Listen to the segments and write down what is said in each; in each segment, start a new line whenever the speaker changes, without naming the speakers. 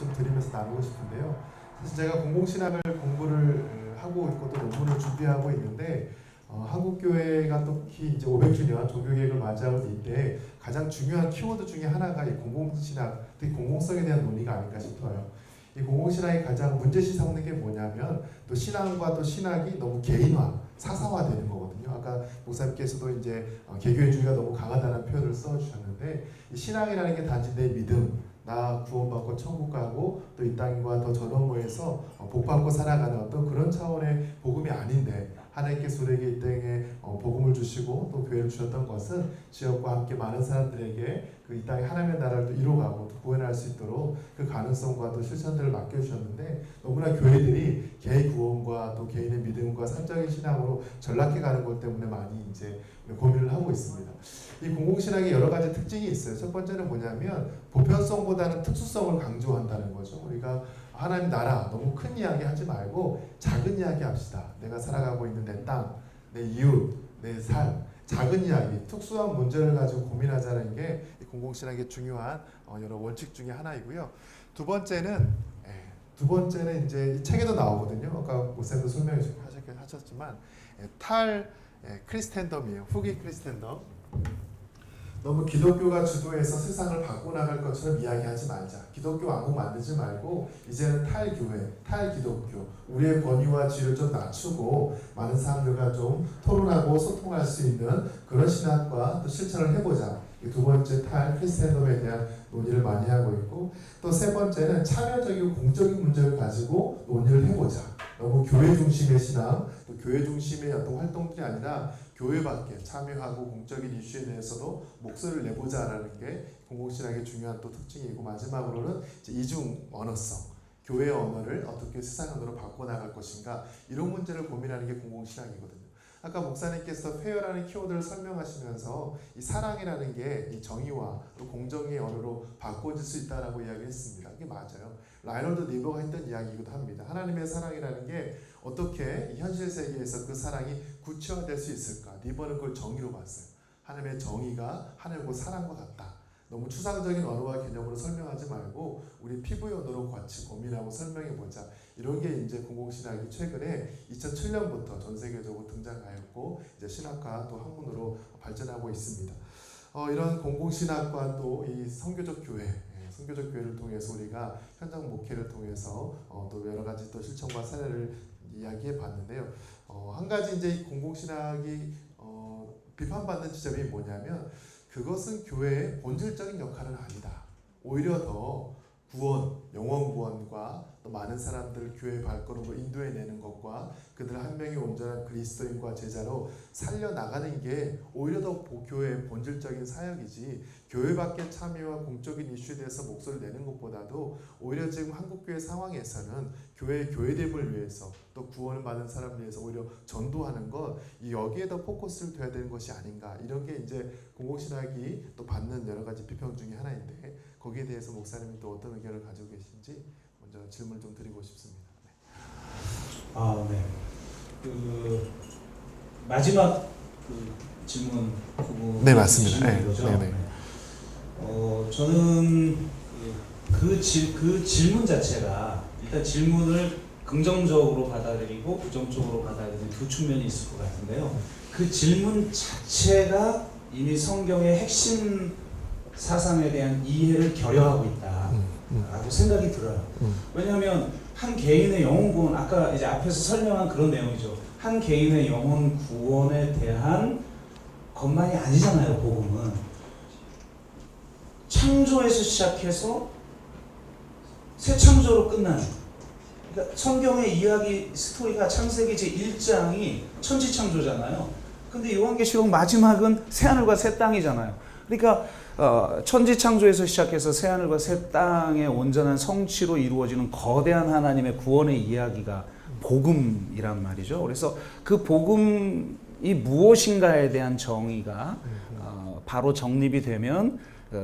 좀 드리면서 나누고 싶은데요. 사실 제가 공공신학을 공부를 하고 있고 또 논문을 준비하고 있는데 한국 교회가 특히 이제 500주년 종교개혁을 맞이하고 있을 때 가장 중요한 키워드 중에 하나가 이 공공신학, 특히 공공성에 대한 논의가 아닌가 싶어요. 이 공공신학이 가장 문제시 삼는 게 뭐냐면 또 신앙과 또 신학이 너무 개인화, 사사화되는 거거든요. 아까 목사님께서도 이제 개교회주의가 너무 강하다는 표현을 써주셨는데 이 신앙이라는 게 단지 내 믿음, 나 구원받고 천국 가고 또 이 땅과 더 저 너머에서 복받고 살아가는 어떤 그런 차원의 복음이 아닌데 하나님께서 우리에게 이 땅에 복음을 주시고 또 교회를 주셨던 것은 지역과 함께 많은 사람들에게 그 이 땅에 하나님의 나라를 또 이루어가고 또 구원할 수 있도록 그 가능성과 또 실천들을 맡겨주셨는데 너무나 교회들이 개의 구원과 또 개인의 믿음과 사적인 신앙으로 전락해가는 것 때문에 많이 이제 고민을 하고 있습니다. 이 공공신학의 여러 가지 특징이 있어요. 첫 번째는 뭐냐면 보편성보다는 특수성을 강조한다는 거죠. 우리가 하나님 나라 너무 큰 이야기 하지 말고 작은 이야기 합시다. 내가 살아가고 있는 내 땅, 내 이웃, 내 삶, 작은 이야기, 특수한 문제를 가지고 고민하자는 게 공공신학의 중요한 여러 원칙 중에 하나이고요. 두 번째는 이제 이 책에도 나오거든요. 아까 목사님도 설명하셨지만 탈 크리스텐덤이에요. 후기 크리스텐덤. 너무 기독교가 주도해서 세상을 바꿔나갈 것처럼 이야기하지 말자. 기독교 왕국 만들지 말고 이제는 탈교회, 탈기독교, 우리의 권위와 지위를 좀 낮추고 많은 사람들과 좀 토론하고 소통할 수 있는 그런 신학과 또 실천을 해보자. 두 번째 탈 크리스텐덤에 대한 논의를 많이 하고 있고 또 세 번째는 참여적이고 공적인 문제를 가지고 논의를 해보자. 너무 교회 중심의 신앙, 또 교회 중심의 어떤 활동들이 아니라 교회 밖에 참여하고 공적인 이슈에 대해서도 목소리를 내보자라는 게 공공신학의 중요한 또 특징이고 마지막으로는 이제 이중 언어성, 교회의 언어를 어떻게 세상 언어로 바꿔나갈 것인가 이런 문제를 고민하는 게 공공신학이거든요. 아까 목사님께서 페어라는 키워드를 설명하시면서 이 사랑이라는 게 이 정의와 또 공정의 언어로 바꿔질 수 있다라고 이야기했습니다. 이게 맞아요. 라이널드 니버가 했던 이야기이기도 합니다. 하나님의 사랑이라는 게 어떻게 이 현실 세계에서 그 사랑이 구체화될 수 있을까? 니버는 그걸 정의로 봤어요. 하나님의 정의가 하늘과 사랑과 같다. 너무 추상적인 언어와 개념으로 설명하지 말고 우리 피부의 언어로 같이 고민하고 설명해보자. 이런 게 이제 공공신학이 최근에 2007년부터 전 세계적으로 등장하였고 이제 신학과 또 학문으로 발전하고 있습니다. 이런 공공신학과 또 이 선교적 교회, 선교적 교회를 통해서 우리가 현장 목회를 통해서 또 여러 가지 또 실천과 사례를 이야기해 봤는데요. 한 가지 이제 이 공공신학이 비판받는 지점이 뭐냐면 그것은 교회의 본질적인 역할은 아니다. 오히려 더 구원, 영원 구원과 또 많은 사람들을 교회의 발걸음으로 인도해내는 것과 그들 한 명이 온전한 그리스도인과 제자로 살려나가는 게 오히려 더 교회의 본질적인 사역이지 교회 밖의 참여와 공적인 이슈에 대해서 목소리를 내는 것보다도 오히려 지금 한국교회 상황에서는 교회의 교회됨을 위해서 또 구원을 받은 사람을 위해서 오히려 전도하는 것 여기에 더 포커스를 둬야 되는 것이 아닌가 이런 게 이제 공공신학이 또 받는 여러 가지 비평 중에 하나인데 거기에 대해서 목사님은 또 어떤 의견을 가지고 계신지 먼저 질문을 좀 드리고 싶습니다.
네. 그 마지막 그 질문 부분
네 맞습니다.
네, 거죠? 네. 저는 그 질문 자체가 일단 질문을 긍정적으로 받아들이고 부정적으로 받아들이는 두 측면이 있을 것 같은데요. 그 질문 자체가 이미 성경의 핵심 사상에 대한 이해를 결여하고 있다라고 생각이 들어요. 왜냐하면 한 개인의 영혼 구원, 아까 이제 앞에서 설명한 그런 내용이죠. 한 개인의 영혼 구원에 대한 것만이 아니잖아요. 복음은 창조에서 시작해서 새 창조로 끝나는. 그러니까 성경의 이야기 스토리가 창세기 제1장이 천지창조잖아요. 근데 요한계시록 마지막은 새하늘과 새 땅이잖아요. 그러니까 천지창조에서 시작해서 새하늘과 새 땅의 온전한 성취로 이루어지는 거대한 하나님의 구원의 이야기가 복음이란 말이죠. 그래서 그 복음이 무엇인가에 대한 정의가 바로 정립이 되면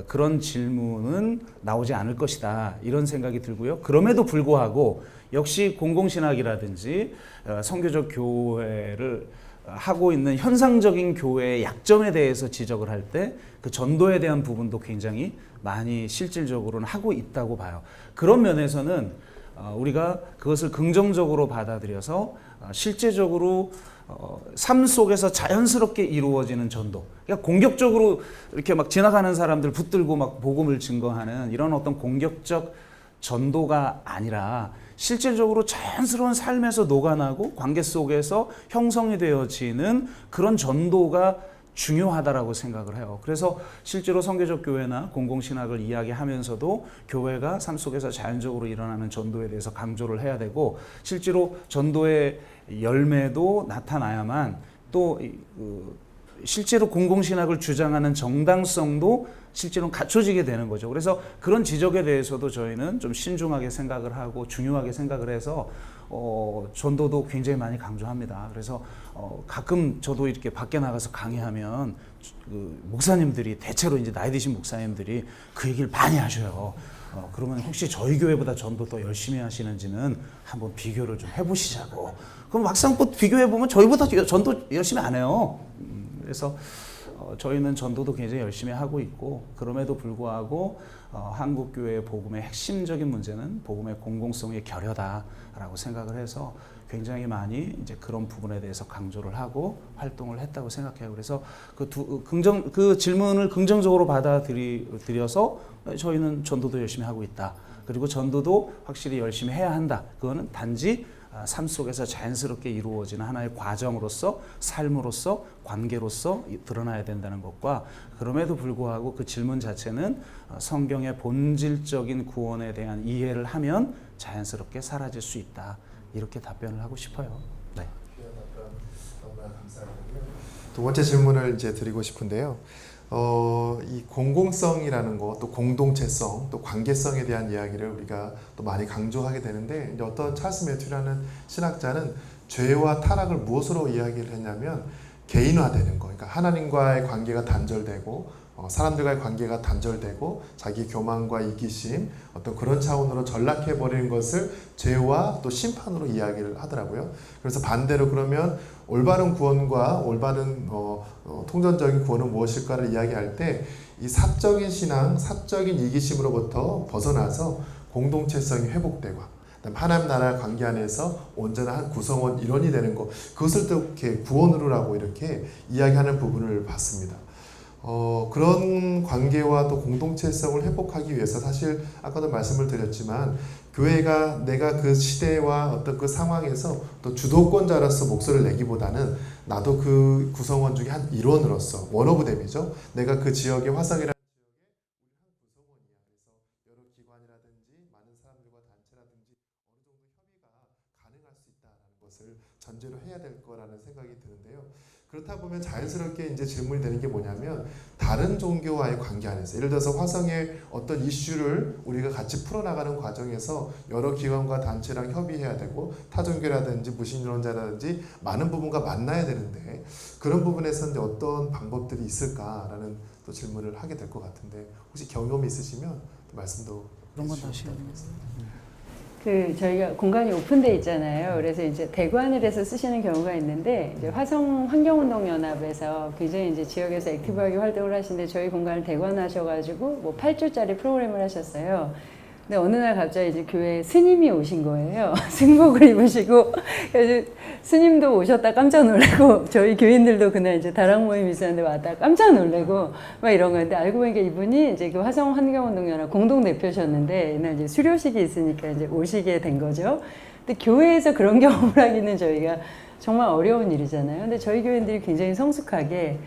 그런 질문은 나오지 않을 것이다 이런 생각이 들고요. 그럼에도 불구하고 역시 공공신학이라든지 선교적 교회를 하고 있는 현상적인 교회의 약점에 대해서 지적을 할 때 그 전도에 대한 부분도 굉장히 많이 실질적으로는 하고 있다고 봐요. 그런 면에서는 우리가 그것을 긍정적으로 받아들여서 실제적으로 삶 속에서 자연스럽게 이루어지는 전도. 그러니까 공격적으로 이렇게 막 지나가는 사람들 붙들고 막 복음을 증거하는 이런 어떤 공격적 전도가 아니라 실질적으로 자연스러운 삶에서 녹아나고 관계 속에서 형성이 되어지는 그런 전도가 중요하다라고 생각을 해요. 그래서 실제로 선교적 교회나 공공신학을 이야기하면서도 교회가 삶 속에서 자연적으로 일어나는 전도에 대해서 강조를 해야 되고, 실제로 전도의 열매도 나타나야만 또 실제로 공공신학을 주장하는 정당성도 실제로 갖춰지게 되는 거죠. 그래서 그런 지적에 대해서도 저희는 좀 신중하게 생각을 하고 중요하게 생각을 해서 전도도 굉장히 많이 강조합니다. 그래서 가끔 저도 이렇게 밖에 나가서 강의하면 그 목사님들이 대체로 이제 나이 드신 목사님들이 그 얘기를 많이 하셔요. 그러면 혹시 저희 교회보다 전도 더 열심히 하시는지는 한번 비교를 좀 해보시자고. 그럼 막상 또 비교해보면 저희보다 전도 열심히 안 해요. 그래서 저희는 전도도 굉장히 열심히 하고 있고, 그럼에도 불구하고 한국 교회의 복음의 핵심적인 문제는 복음의 공공성의 결여다라고 생각을 해서 굉장히 많이 이제 그런 부분에 대해서 강조를 하고 활동을 했다고 생각해요. 그래서 그 질문을 긍정적으로 받아들여서 저희는 전도도 열심히 하고 있다. 그리고 전도도 확실히 열심히 해야 한다. 그거는 단지 삶 속에서 자연스럽게 이루어지는 하나의 과정으로서, 삶으로서, 관계로서 드러나야 된다는 것과, 그럼에도 불구하고 그 질문 자체는 성경의 본질적인 구원에 대한 이해를 하면 자연스럽게 사라질 수 있다. 이렇게 답변을 하고 싶어요. 네.
너무나 감사하고요. 두 번째 질문을 이제 드리고 싶은데요. 이 공공성이라는 것, 또 공동체성, 또 관계성에 대한 이야기를 우리가 또 많이 강조하게 되는데, 이제 어떤 찰스 매튜라는 신학자는 죄와 타락을 무엇으로 이야기를 했냐면 개인화되는 거, 그러니까 하나님과의 관계가 단절되고 사람들과의 관계가 단절되고 자기 교만과 이기심, 어떤 그런 차원으로 전락해버리는 것을 죄와 또 심판으로 이야기를 하더라고요. 그래서 반대로 그러면 올바른 구원과 올바른 통전적인 구원은 무엇일까를 이야기할 때 이 사적인 신앙, 사적인 이기심으로부터 벗어나서 공동체성이 회복되고 하나님 나라 관계 안에서 온전한 한 구성원 일원이 되는 것, 그것을 또 이렇게 구원으로라고 이렇게 이야기하는 부분을 봤습니다. 그런 관계와 또 공동체성을 회복하기 위해서 사실 아까도 말씀을 드렸지만 교회가 내가 그 시대와 어떤 그 상황에서 또 주도권자로서 목소리를 내기보다는 나도 그 구성원 중에 한 일원으로서 원오브댐이죠. 내가 그 지역의 화성이라는 여러 기관이라든지 많은 사람들과 단체라든지 어느 정도 협의가 가능할 수 있다는 것을 전제로 해야 될 거라는 생각이 드는데요. 그렇다 보면 자연스럽게 이제 질문이 되는 게 뭐냐면 다른 종교와의 관계 안에서, 예를 들어서 화성의 어떤 이슈를 우리가 같이 풀어나가는 과정에서 여러 기관과 단체랑 협의해야 되고 타종교라든지 무신론자라든지 많은 부분과 만나야 되는데 그런 부분에서 이제 어떤 방법들이 있을까라는 또 질문을 하게 될 것 같은데, 혹시 경험이 있으시면 또 말씀도
그런 건 다시
저희가 공간이 오픈돼 있잖아요. 그래서 이제 대관을해서 쓰시는 경우가 있는데, 이제 화성 환경운동연합에서 굉장히 이제 지역에서 액티브하게 활동을 하시는데 저희 공간을 대관하셔가지고 뭐 8주짜리 프로그램을 하셨어요. 근데 어느 날 갑자기 이제 교회에 스님이 오신 거예요. 승복을 입으시고. 그래서 스님도 오셨다 깜짝 놀라고, 저희 교인들도 그날 이제 다락 모임 있었는데 왔다 깜짝 놀라고 막 이런 건데, 알고 보니까 이분이 이제 그 화성 환경운동연합 공동 대표셨는데 이날 이제 수료식이 있으니까 이제 오시게 된 거죠. 근데 교회에서 그런 경험을 하기는 저희가 정말 어려운 일이잖아요. 근데 저희 교인들이 굉장히 성숙하게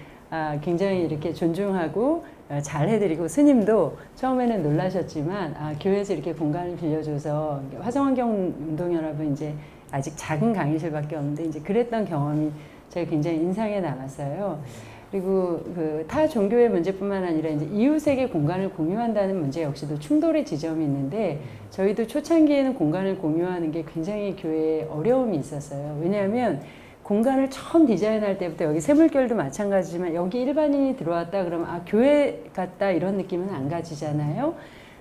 굉장히 이렇게 존중하고 잘 해드리고, 스님도 처음에는 놀라셨지만 교회에서 이렇게 공간을 빌려줘서, 화성환경운동연합은 이제 아직 작은 강의실밖에 없는데 이제 그랬던 경험이 제가 굉장히 인상에 남았어요. 그리고 그 타 종교의 문제뿐만 아니라 이제 이웃에게 공간을 공유한다는 문제 역시도 충돌의 지점이 있는데, 저희도 초창기에는 공간을 공유하는 게 굉장히 교회에 어려움이 있었어요. 왜냐하면 공간을 처음 디자인할 때부터, 여기 샘물결도 마찬가지지만 여기 일반인이 들어왔다 그러면 교회 같다 이런 느낌은 안 가지잖아요.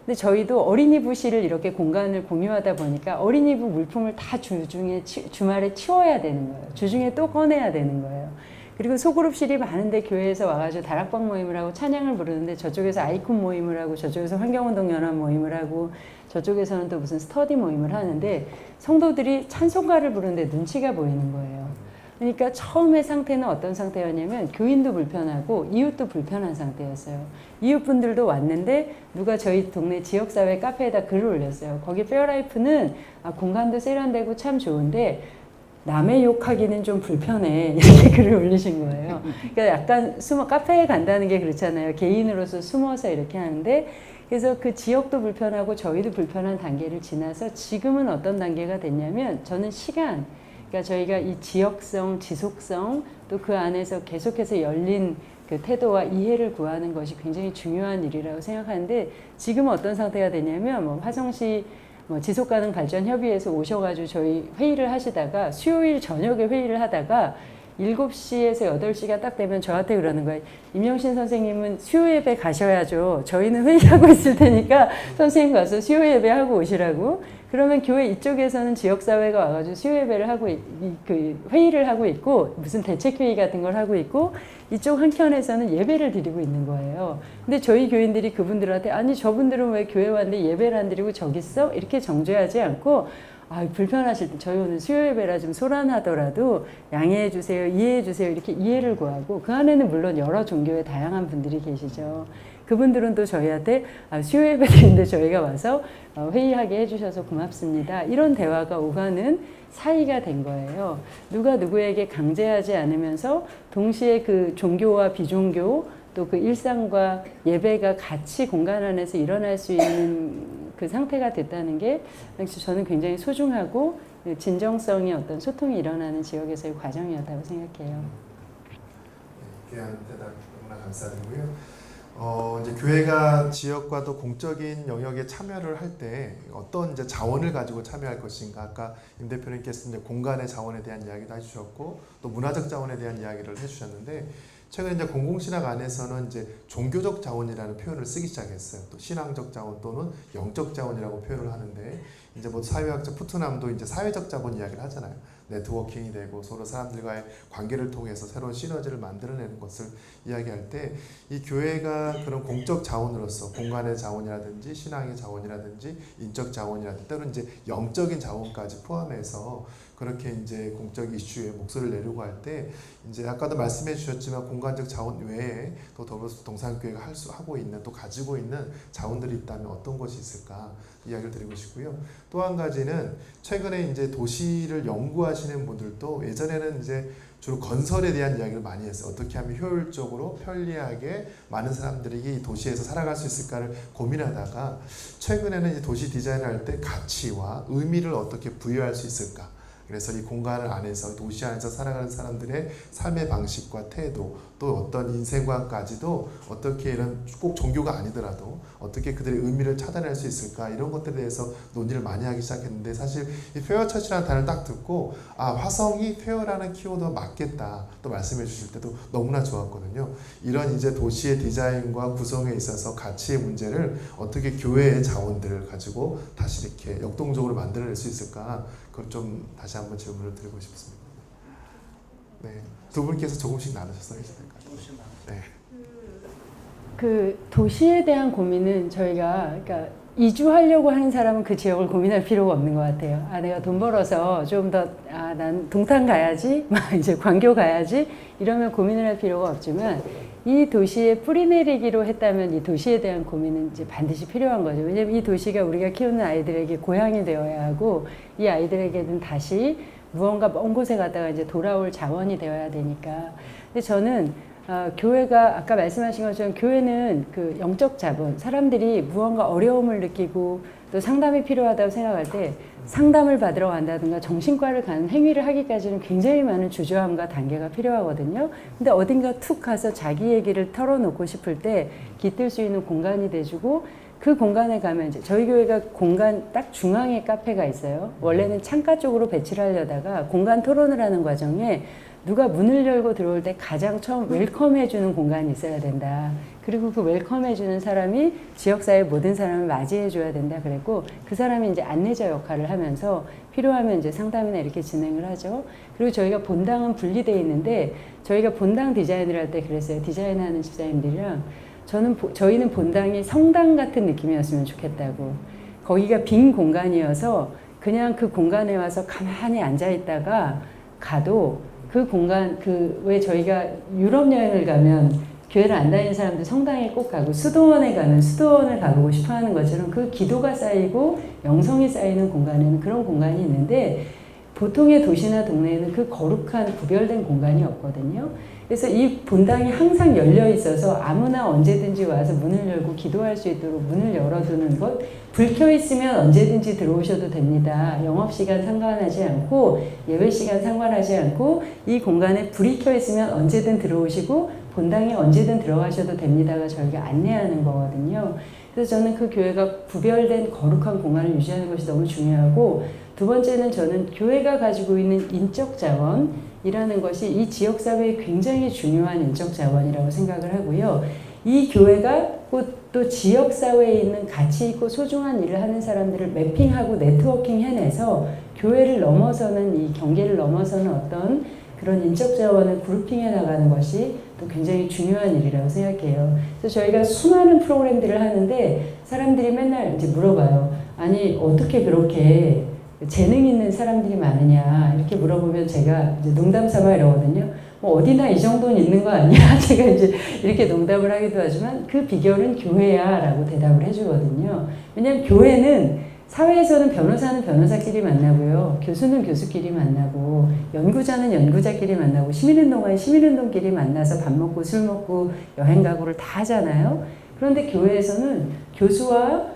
근데 저희도 어린이 부실을 이렇게 공간을 공유하다 보니까 어린이 부 물품을 다 주말에 치워야 되는 거예요. 주중에 또 꺼내야 되는 거예요. 그리고 소그룹실이 많은데 교회에서 와가지고 다락방 모임을 하고 찬양을 부르는데 저쪽에서 아이콘 모임을 하고 저쪽에서 환경운동연합 모임을 하고 저쪽에서는 또 무슨 스터디 모임을 하는데 성도들이 찬송가를 부르는데 눈치가 보이는 거예요. 그러니까 처음에 상태는 어떤 상태였냐면 교인도 불편하고 이웃도 불편한 상태였어요. 이웃분들도 왔는데 누가 저희 동네 지역사회 카페에다 글을 올렸어요. 거기 페어라이프는 공간도 세련되고 참 좋은데 남의 욕하기는 좀 불편해 이렇게 글을 올리신 거예요. 그러니까 약간 카페에 간다는 게 그렇잖아요. 개인으로서 숨어서 이렇게 하는데 그래서 그 지역도 불편하고 저희도 불편한 단계를 지나서 지금은 어떤 단계가 됐냐면 저는 시간 그러니까 저희가 이 지역성, 지속성 또 그 안에서 계속해서 열린 그 태도와 이해를 구하는 것이 굉장히 중요한 일이라고 생각하는데 지금은 어떤 상태가 되냐면 뭐 화성시 지속가능 발전 협의회에서 오셔가지고 저희 회의를 하시다가 수요일 저녁에 회의를 하다가 7시에서 8시가 딱 되면 저한테 그러는 거예요. 임영신 선생님은 수요 예배 가셔야죠. 저희는 회의하고 있을 테니까 선생님 가서 수요 예배 하고 오시라고. 그러면 교회 이쪽에서는 지역사회가 와가지고 수요 예배를 하고 회의를 하고 있고 무슨 대책회의 같은 걸 하고 있고 이쪽 한켠에서는 예배를 드리고 있는 거예요. 근데 저희 교인들이 그분들한테 아니 저분들은 왜 교회 왔는데 예배를 안 드리고 저기 있어? 이렇게 정죄하지 않고 불편하실 때 저희 오늘 수요 예배라 좀 소란하더라도 양해해 주세요, 이해해 주세요 이렇게 이해를 구하고 그 안에는 물론 여러 종교의 다양한 분들이 계시죠. 그분들은 또 저희한테 수요 예배 드리는데 저희가 와서 회의하게 해주셔서 고맙습니다. 이런 대화가 오가는 사이가 된 거예요. 누가 누구에게 강제하지 않으면서 동시에 그 종교와 비종교 또 그 일상과 예배가 같이 공간 안에서 일어날 수 있는 그 상태가 됐다는 게 저는 굉장히 소중하고 진정성의 어떤 소통이 일어나는 지역에서의 과정이었다고 생각해요.
귀한 대답 너무나 감사드리고요. 이제 교회가 지역과도 공적인 영역에 참여를 할 때 어떤 이제 자원을 가지고 참여할 것인가 아까 임 대표님께서 이제 공간의 자원에 대한 이야기도 해주셨고 또 문화적 자원에 대한 이야기를 해주셨는데 최근 이제 공공신학 안에서는 이제 종교적 자원이라는 표현을 쓰기 시작했어요. 또 신앙적 자원 또는 영적 자원이라고 표현을 하는데 이제 뭐 사회학자 푸트남도 이제 사회적 자본 이야기를 하잖아요. 네트워킹이 되고 서로 사람들과의 관계를 통해서 새로운 시너지를 만들어내는 것을 이야기할 때 이 교회가 그런 공적 자원으로서 공간의 자원이라든지 신앙의 자원이라든지 인적 자원이라든지 때로는 이제 영적인 자원까지 포함해서 그렇게 이제 공적 이슈에 목소리를 내려고 할 때 이제 아까도 말씀해 주셨지만 공간적 자원 외에 또 더불어서 동산교회가 하고 있는 또 가지고 있는 자원들이 있다면 어떤 것이 있을까 이야기를 드리고 싶고요. 또 한 가지는 최근에 이제 도시를 연구하시는 분들도 예전에는 이제 주로 건설에 대한 이야기를 많이 했어요. 어떻게 하면 효율적으로 편리하게 많은 사람들이 이 도시에서 살아갈 수 있을까를 고민하다가 최근에는 이제 도시 디자인을 할 때 가치와 의미를 어떻게 부여할 수 있을까. 그래서 이 공간을 안에서 도시 안에서 살아가는 사람들의 삶의 방식과 태도 또 어떤 인생관까지도 어떻게 이런 꼭 종교가 아니더라도 어떻게 그들의 의미를 찾아낼 수 있을까 이런 것들에 대해서 논의를 많이 하기 시작했는데 사실 이 페어처치라는 단어를 딱 듣고 화성이 페어라는 키워드가 맞겠다 또 말씀해 주실 때도 너무나 좋았거든요. 이런 이제 도시의 디자인과 구성에 있어서 가치의 문제를 어떻게 교회의 자원들을 가지고 다시 이렇게 역동적으로 만들어낼 수 있을까 그걸 좀 다시 한번 질문을 드리고 싶습니다. 네, 두 분께서 조금씩 나누셔서 해주셔야 될 것 같아요. 네.
그 도시에 대한 고민은 저희가 그러니까 이주하려고 하는 사람은 그 지역을 고민할 필요가 없는 것 같아요. 내가 돈 벌어서 좀 더 난 동탄 가야지, 막 이제 광교 가야지 이러면 고민을 할 필요가 없지만 이 도시에 뿌리내리기로 했다면 이 도시에 대한 고민은 이제 반드시 필요한 거죠. 왜냐하면 이 도시가 우리가 키우는 아이들에게 고향이 되어야 하고 이 아이들에게는 다시 무언가 먼 곳에 갔다가 이제 돌아올 자원이 되어야 되니까. 근데 저는 교회가 아까 말씀하신 것처럼 교회는 그 영적 자본, 사람들이 무언가 어려움을 느끼고 또 상담이 필요하다고 생각할 때 상담을 받으러 간다든가 정신과를 가는 행위를 하기까지는 굉장히 많은 주저함과 단계가 필요하거든요. 근데 어딘가 툭 가서 자기 얘기를 털어놓고 싶을 때 깃들 수 있는 공간이 돼주고 그 공간에 가면 이제 저희 교회가 공간 딱 중앙에 카페가 있어요. 원래는 창가 쪽으로 배치를 하려다가 공간 토론을 하는 과정에 누가 문을 열고 들어올 때 가장 처음 웰컴해주는 공간이 있어야 된다. 그리고 그 웰컴해주는 사람이 지역사회 모든 사람을 맞이해줘야 된다. 그랬고 그 사람이 이제 안내자 역할을 하면서 필요하면 이제 상담이나 이렇게 진행을 하죠. 그리고 저희가 본당은 분리되어 있는데 저희가 본당 디자인을 할 때 그랬어요. 디자인하는 집사님들이랑 저희는 본당이 성당 같은 느낌이었으면 좋겠다고. 거기가 빈 공간이어서 그냥 그 공간에 와서 가만히 앉아 있다가 가도 그 공간, 왜 저희가 유럽 여행을 가면 교회를 안 다니는 사람들 성당에 꼭 가고 수도원에 가면 수도원을 가보고 싶어 하는 것처럼 그 기도가 쌓이고 영성이 쌓이는 공간에는 그런 공간이 있는데 보통의 도시나 동네에는 그 거룩한 구별된 공간이 없거든요. 그래서 이 본당이 항상 열려 있어서 아무나 언제든지 와서 문을 열고 기도할 수 있도록 문을 열어두는 것, 불 켜 있으면 언제든지 들어오셔도 됩니다. 영업시간 상관하지 않고 예배시간 상관하지 않고 이 공간에 불이 켜 있으면 언제든 들어오시고 본당에 언제든 들어가셔도 됩니다가 저희가 안내하는 거거든요. 그래서 저는 그 교회가 구별된 거룩한 공간을 유지하는 것이 너무 중요하고 두 번째는 저는 교회가 가지고 있는 인적 자원이라는 것이 이 지역사회에 굉장히 중요한 인적 자원이라고 생각을 하고요. 이 교회가 또 지역사회에 있는 가치 있고 소중한 일을 하는 사람들을 매핑하고 네트워킹 해내서 교회를 넘어서는 이 경계를 넘어서는 어떤 그런 인적 자원을 그룹핑해 나가는 것이 또 굉장히 중요한 일이라고 생각해요. 그래서 저희가 수많은 프로그램들을 하는데 사람들이 맨날 이제 물어봐요. 아니 어떻게 그렇게 재능 있는 사람들이 많으냐 이렇게 물어보면 제가 이제 농담 삼아 이러거든요. 뭐 어디나 이 정도는 있는 거 아니야? 제가 이제 이렇게 농담을 하기도 하지만 그 비결은 교회야 라고 대답을 해주거든요. 왜냐하면 교회는 사회에서는 변호사는 변호사끼리 만나고요. 교수는 교수끼리 만나고 연구자는 연구자끼리 만나고 시민운동가는 시민운동끼리 만나서 밥 먹고 술 먹고 여행 가고를 다 하잖아요. 그런데 교회에서는 교수와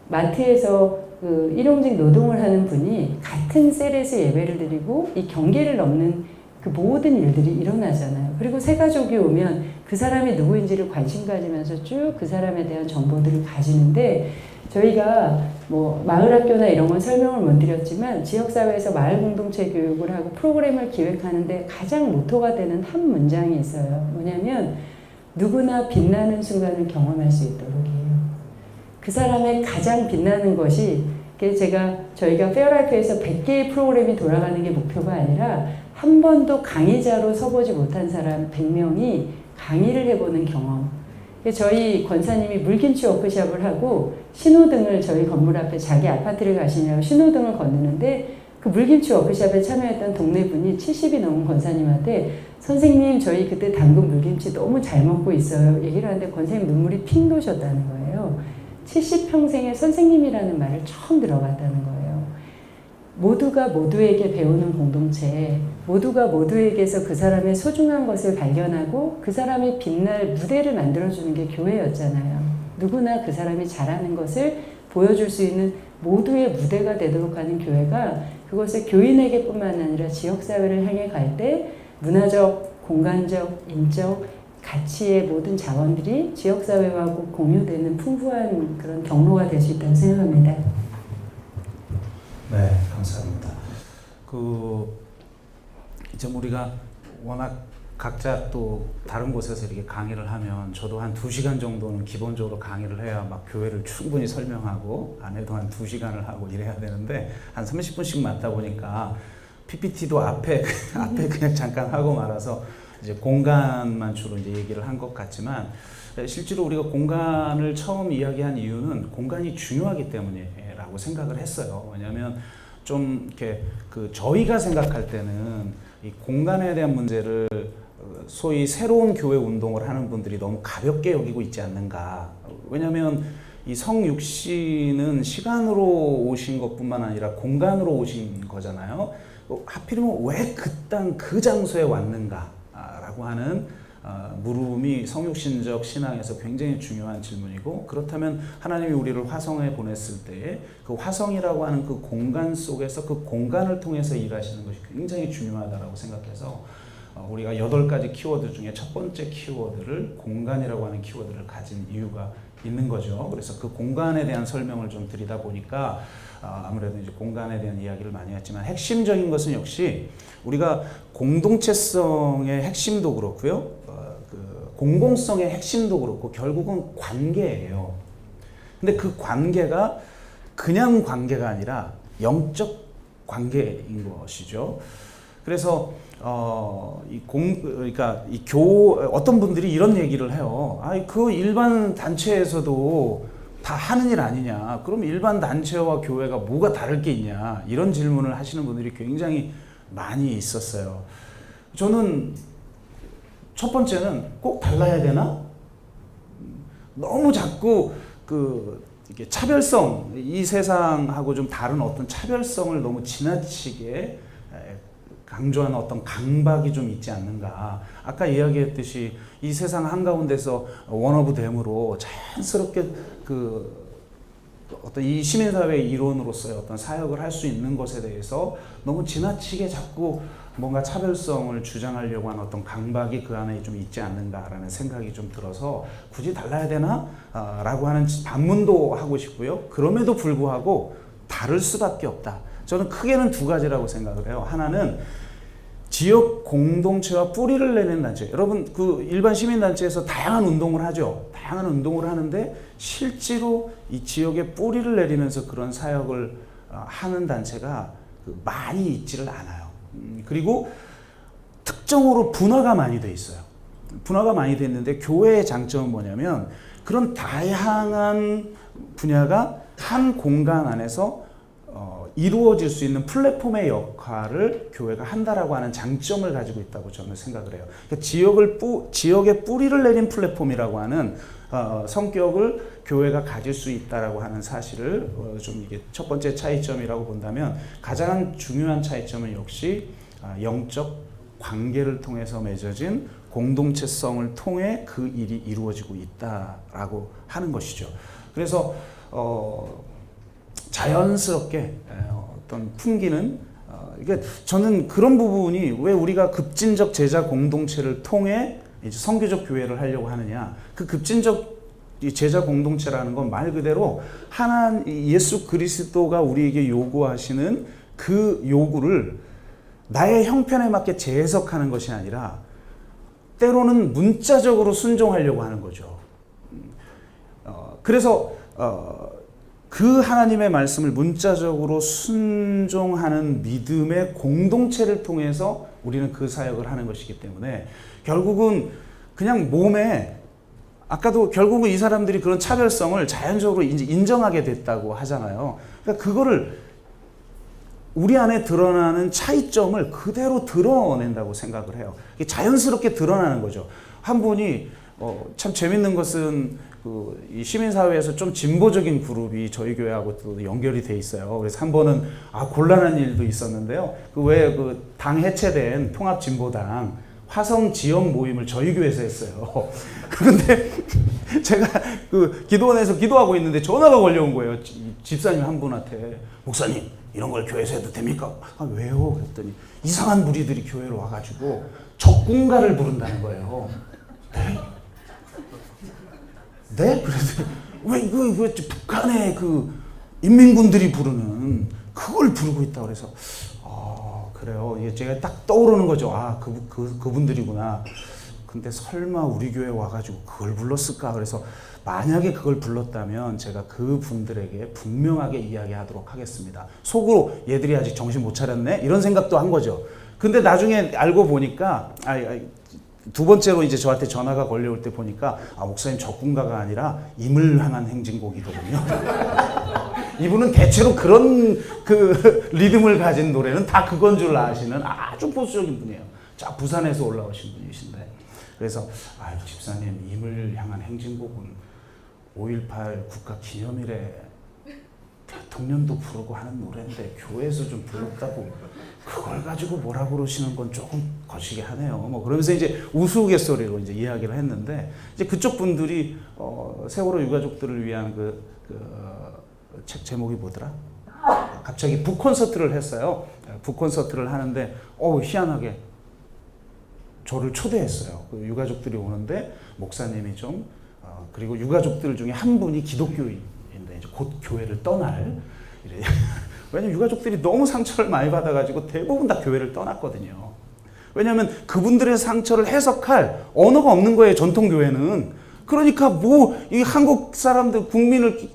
마트에서 그 일용직 노동을 하는 분이 같은 셀에서 예배를 드리고 이 경계를 넘는 그 모든 일들이 일어나잖아요. 그리고 새 가족이 오면 그 사람이 누구인지를 관심 가지면서 쭉 그 사람에 대한 정보들을 가지는데 저희가 뭐 마을학교나 이런 건 설명을 못 드렸지만 지역사회에서 마을 공동체 교육을 하고 프로그램을 기획하는데 가장 모토가 되는 한 문장이 있어요. 뭐냐면 누구나 빛나는 순간을 경험할 수 있도록이에요. 그 사람의 가장 빛나는 것이 저희가 페어라이프에서 100개의 프로그램이 돌아가는 게 목표가 아니라 한 번도 강의자로 서보지 못한 사람 100명이 강의를 해보는 경험. 저희 권사님이 물김치 워크숍을 하고 신호등을 저희 건물 앞에 자기 아파트를 가시냐고 신호등을 건너는데 그 물김치 워크숍에 참여했던 동네 분이 70이 넘은 권사님한테 선생님 저희 그때 담근 물김치 너무 잘 먹고 있어요. 얘기를 하는데 권사님 눈물이 핑 도셨다는 거예요. 70평생에 선생님이라는 말을 처음 들어봤다는 거예요. 모두가 모두에게 배우는 공동체, 모두가 모두에게서 그 사람의 소중한 것을 발견하고 그 사람이 빛날 무대를 만들어주는 게 교회였잖아요. 누구나 그 사람이 잘하는 것을 보여줄 수 있는 모두의 무대가 되도록 하는 교회가 그것을 교인에게 뿐만 아니라 지역사회를 향해 갈 때 문화적, 공간적, 인적, 가치의 모든 자원들이 지역사회와 공유되는 풍부한 그런 경로가 될 수 있다고 생각합니다.
네, 감사합니다. 좀 우리가 워낙 각자 또 다른 곳에서 이렇게 강의를 하면 저도 한 2시간 정도는 기본적으로 강의를 해야 막 교회를 충분히 설명하고 안에도 한 2시간을 하고 이래야 되는데 한 30분씩 맡다 보니까 PPT도 앞에 그냥 잠깐 하고 말아서 이제 공간만 주로 이제 얘기를 한 것 같지만 실제로 우리가 공간을 처음 이야기한 이유는 공간이 중요하기 때문이라고 생각을 했어요. 왜냐하면 좀 이렇게 저희가 생각할 때는 이 공간에 대한 문제를 소위 새로운 교회 운동을 하는 분들이 너무 가볍게 여기고 있지 않는가. 왜냐하면 이 성육신은 시간으로 오신 것뿐만 아니라 공간으로 오신 거잖아요. 하필이면 왜 그 땅 그 장소에 왔는가라고 하는 물음이 성육신적 신앙에서 굉장히 중요한 질문이고, 그렇다면 하나님이 우리를 화성에 보냈을 때에 그 화성이라고 하는 그 공간 속에서 그 공간을 통해서 일하시는 것이 굉장히 중요하다고 생각해서 우리가 8가지 키워드 중에 첫 번째 키워드를 공간이라고 하는 키워드를 가진 이유가 있는 거죠. 그래서 그 공간에 대한 설명을 좀 드리다 보니까 아무래도 이제 공간에 대한 이야기를 많이 했지만 핵심적인 것은 역시 우리가 공동체성의 핵심도 그렇고요, 그 공공성의 핵심도 그렇고 결국은 관계예요. 근데 그 관계가 그냥 관계가 아니라 영적 관계인 것이죠. 그래서 그러니까 어떤 분들이 이런 얘기를 해요. 그 일반 단체에서도 다 하는 일 아니냐? 그럼 일반 단체와 교회가 뭐가 다를 게 있냐? 이런 질문을 하시는 분들이 굉장히 많이 있었어요. 저는 첫 번째는 꼭 달라야 되나? 너무 자꾸 이게 차별성, 이 세상하고 좀 다른 어떤 차별성을 너무 지나치게 강조하는 어떤 강박이 좀 있지 않는가. 아까 이야기했듯이 이 세상 한가운데서 원어브댐으로 자연스럽게 어떤 이 시민사회의 일원으로서의 어떤 사역을 할 수 있는 것에 대해서 너무 지나치게 자꾸 뭔가 차별성을 주장하려고 하는 어떤 강박이 그 안에 좀 있지 않는가라는 생각이 좀 들어서 굳이 달라야 되나? 라고 하는 반문도 하고 싶고요. 그럼에도 불구하고 다를 수밖에 없다. 저는 크게는 두 가지라고 생각을 해요. 하나는 지역 공동체와 뿌리를 내는 단체. 여러분, 그 일반 시민단체에서 다양한 운동을 하죠. 다양한 운동을 하는데 실제로 이 지역에 뿌리를 내리면서 그런 사역을 하는 단체가 많이 있지를 않아요. 그리고 특정으로 분화가 많이 돼 있어요. 분화가 많이 돼 있는데 교회의 장점은 뭐냐면 그런 다양한 분야가 한 공간 안에서 이루어질 수 있는 플랫폼의 역할을 교회가 한다라고 하는 장점을 가지고 있다고 저는 생각을 해요. 그러니까 지역에 뿌리를 내린 플랫폼이라고 하는 성격을 교회가 가질 수 있다라고 하는 사실을 좀 이게 첫 번째 차이점이라고 본다면 가장 중요한 차이점은 역시 영적 관계를 통해서 맺어진 공동체성을 통해 그 일이 이루어지고 있다라고 하는 것이죠. 그래서 자연스럽게 어떤 풍기는 이게 저는 그런 부분이 왜 우리가 급진적 제자 공동체를 통해 이제 선교적 교회를 하려고 하느냐. 그 급진적 제자 공동체라는 건 말 그대로 예수 그리스도가 우리에게 요구하시는 그 요구를 나의 형편에 맞게 재해석하는 것이 아니라 때로는 문자적으로 순종하려고 하는 거죠. 그래서 그 하나님의 말씀을 문자적으로 순종하는 믿음의 공동체를 통해서 우리는 그 사역을 하는 것이기 때문에 결국은 그냥 몸에 아까도 결국은 이 사람들이 그런 차별성을 자연적으로 이제 인정하게 됐다고 하잖아요. 그러니까 그거를 우리 안에 드러나는 차이점을 그대로 드러낸다고 생각을 해요. 자연스럽게 드러나는 거죠. 한 분이 참 재밌는 것은 이 시민사회에서 좀 진보적인 그룹이 저희 교회하고 또 연결이 돼 있어요. 그래서 한 번은 곤란한 일도 있었는데요. 당 해체된 통합진보당 화성 지역 모임을 저희 교회에서 했어요. 그런데 제가 기도원에서 기도하고 있는데 전화가 걸려온 거예요. 집사님 한 분한테. 목사님, 이런 걸 교회에서 해도 됩니까? 왜요? 그랬더니 이상한 무리들이 교회로 와가지고 적군가를 부른다는 거예요. 네? 그래서 왜 북한의 인민군들이 부르는 그걸 부르고 있다 그래서 그래요. 이게 제가 딱 떠오르는 거죠. 그분들이구나. 근데 설마 우리 교회 와가지고 그걸 불렀을까? 그래서 만약에 그걸 불렀다면 제가 그분들에게 분명하게 이야기하도록 하겠습니다. 속으로 얘들이 아직 정신 못 차렸네? 이런 생각도 한 거죠. 근데 나중에 알고 보니까 두 번째로 이제 저한테 전화가 걸려올 때 보니까 목사님 적군가가 아니라 임을 향한 행진곡이거든요. 이분은 대체로 그런 리듬을 가진 노래는 다 그건 줄 아시는 아주 보수적인 분이에요. 자, 부산에서 올라오신 분이신데 그래서 집사님 임을 향한 행진곡은 5.18 국가 기념일에 대통령도 부르고 하는 노래인데 교회에서 좀 불렀다고 그걸 가지고 뭐라 그러시는 건 조금 거시기 하네요. 그러면서 이제 우스갯소리로 이제 이야기를 했는데 이제 그쪽 분들이 세월호 유가족들을 위한 책 제목이 뭐더라? 갑자기 북콘서트를 했어요. 북콘서트를 하는데 희한하게 저를 초대했어요. 유가족들이 오는데 목사님이 좀 그리고 유가족들 중에 한 분이 기독교인인데 이제 곧 교회를 떠날 이래. 왜냐면 유가족들이 너무 상처를 많이 받아가지고 대부분 다 교회를 떠났거든요. 왜냐하면 그분들의 상처를 해석할 언어가 없는 거예요. 전통 교회는. 그러니까 뭐 이 한국 사람들 국민을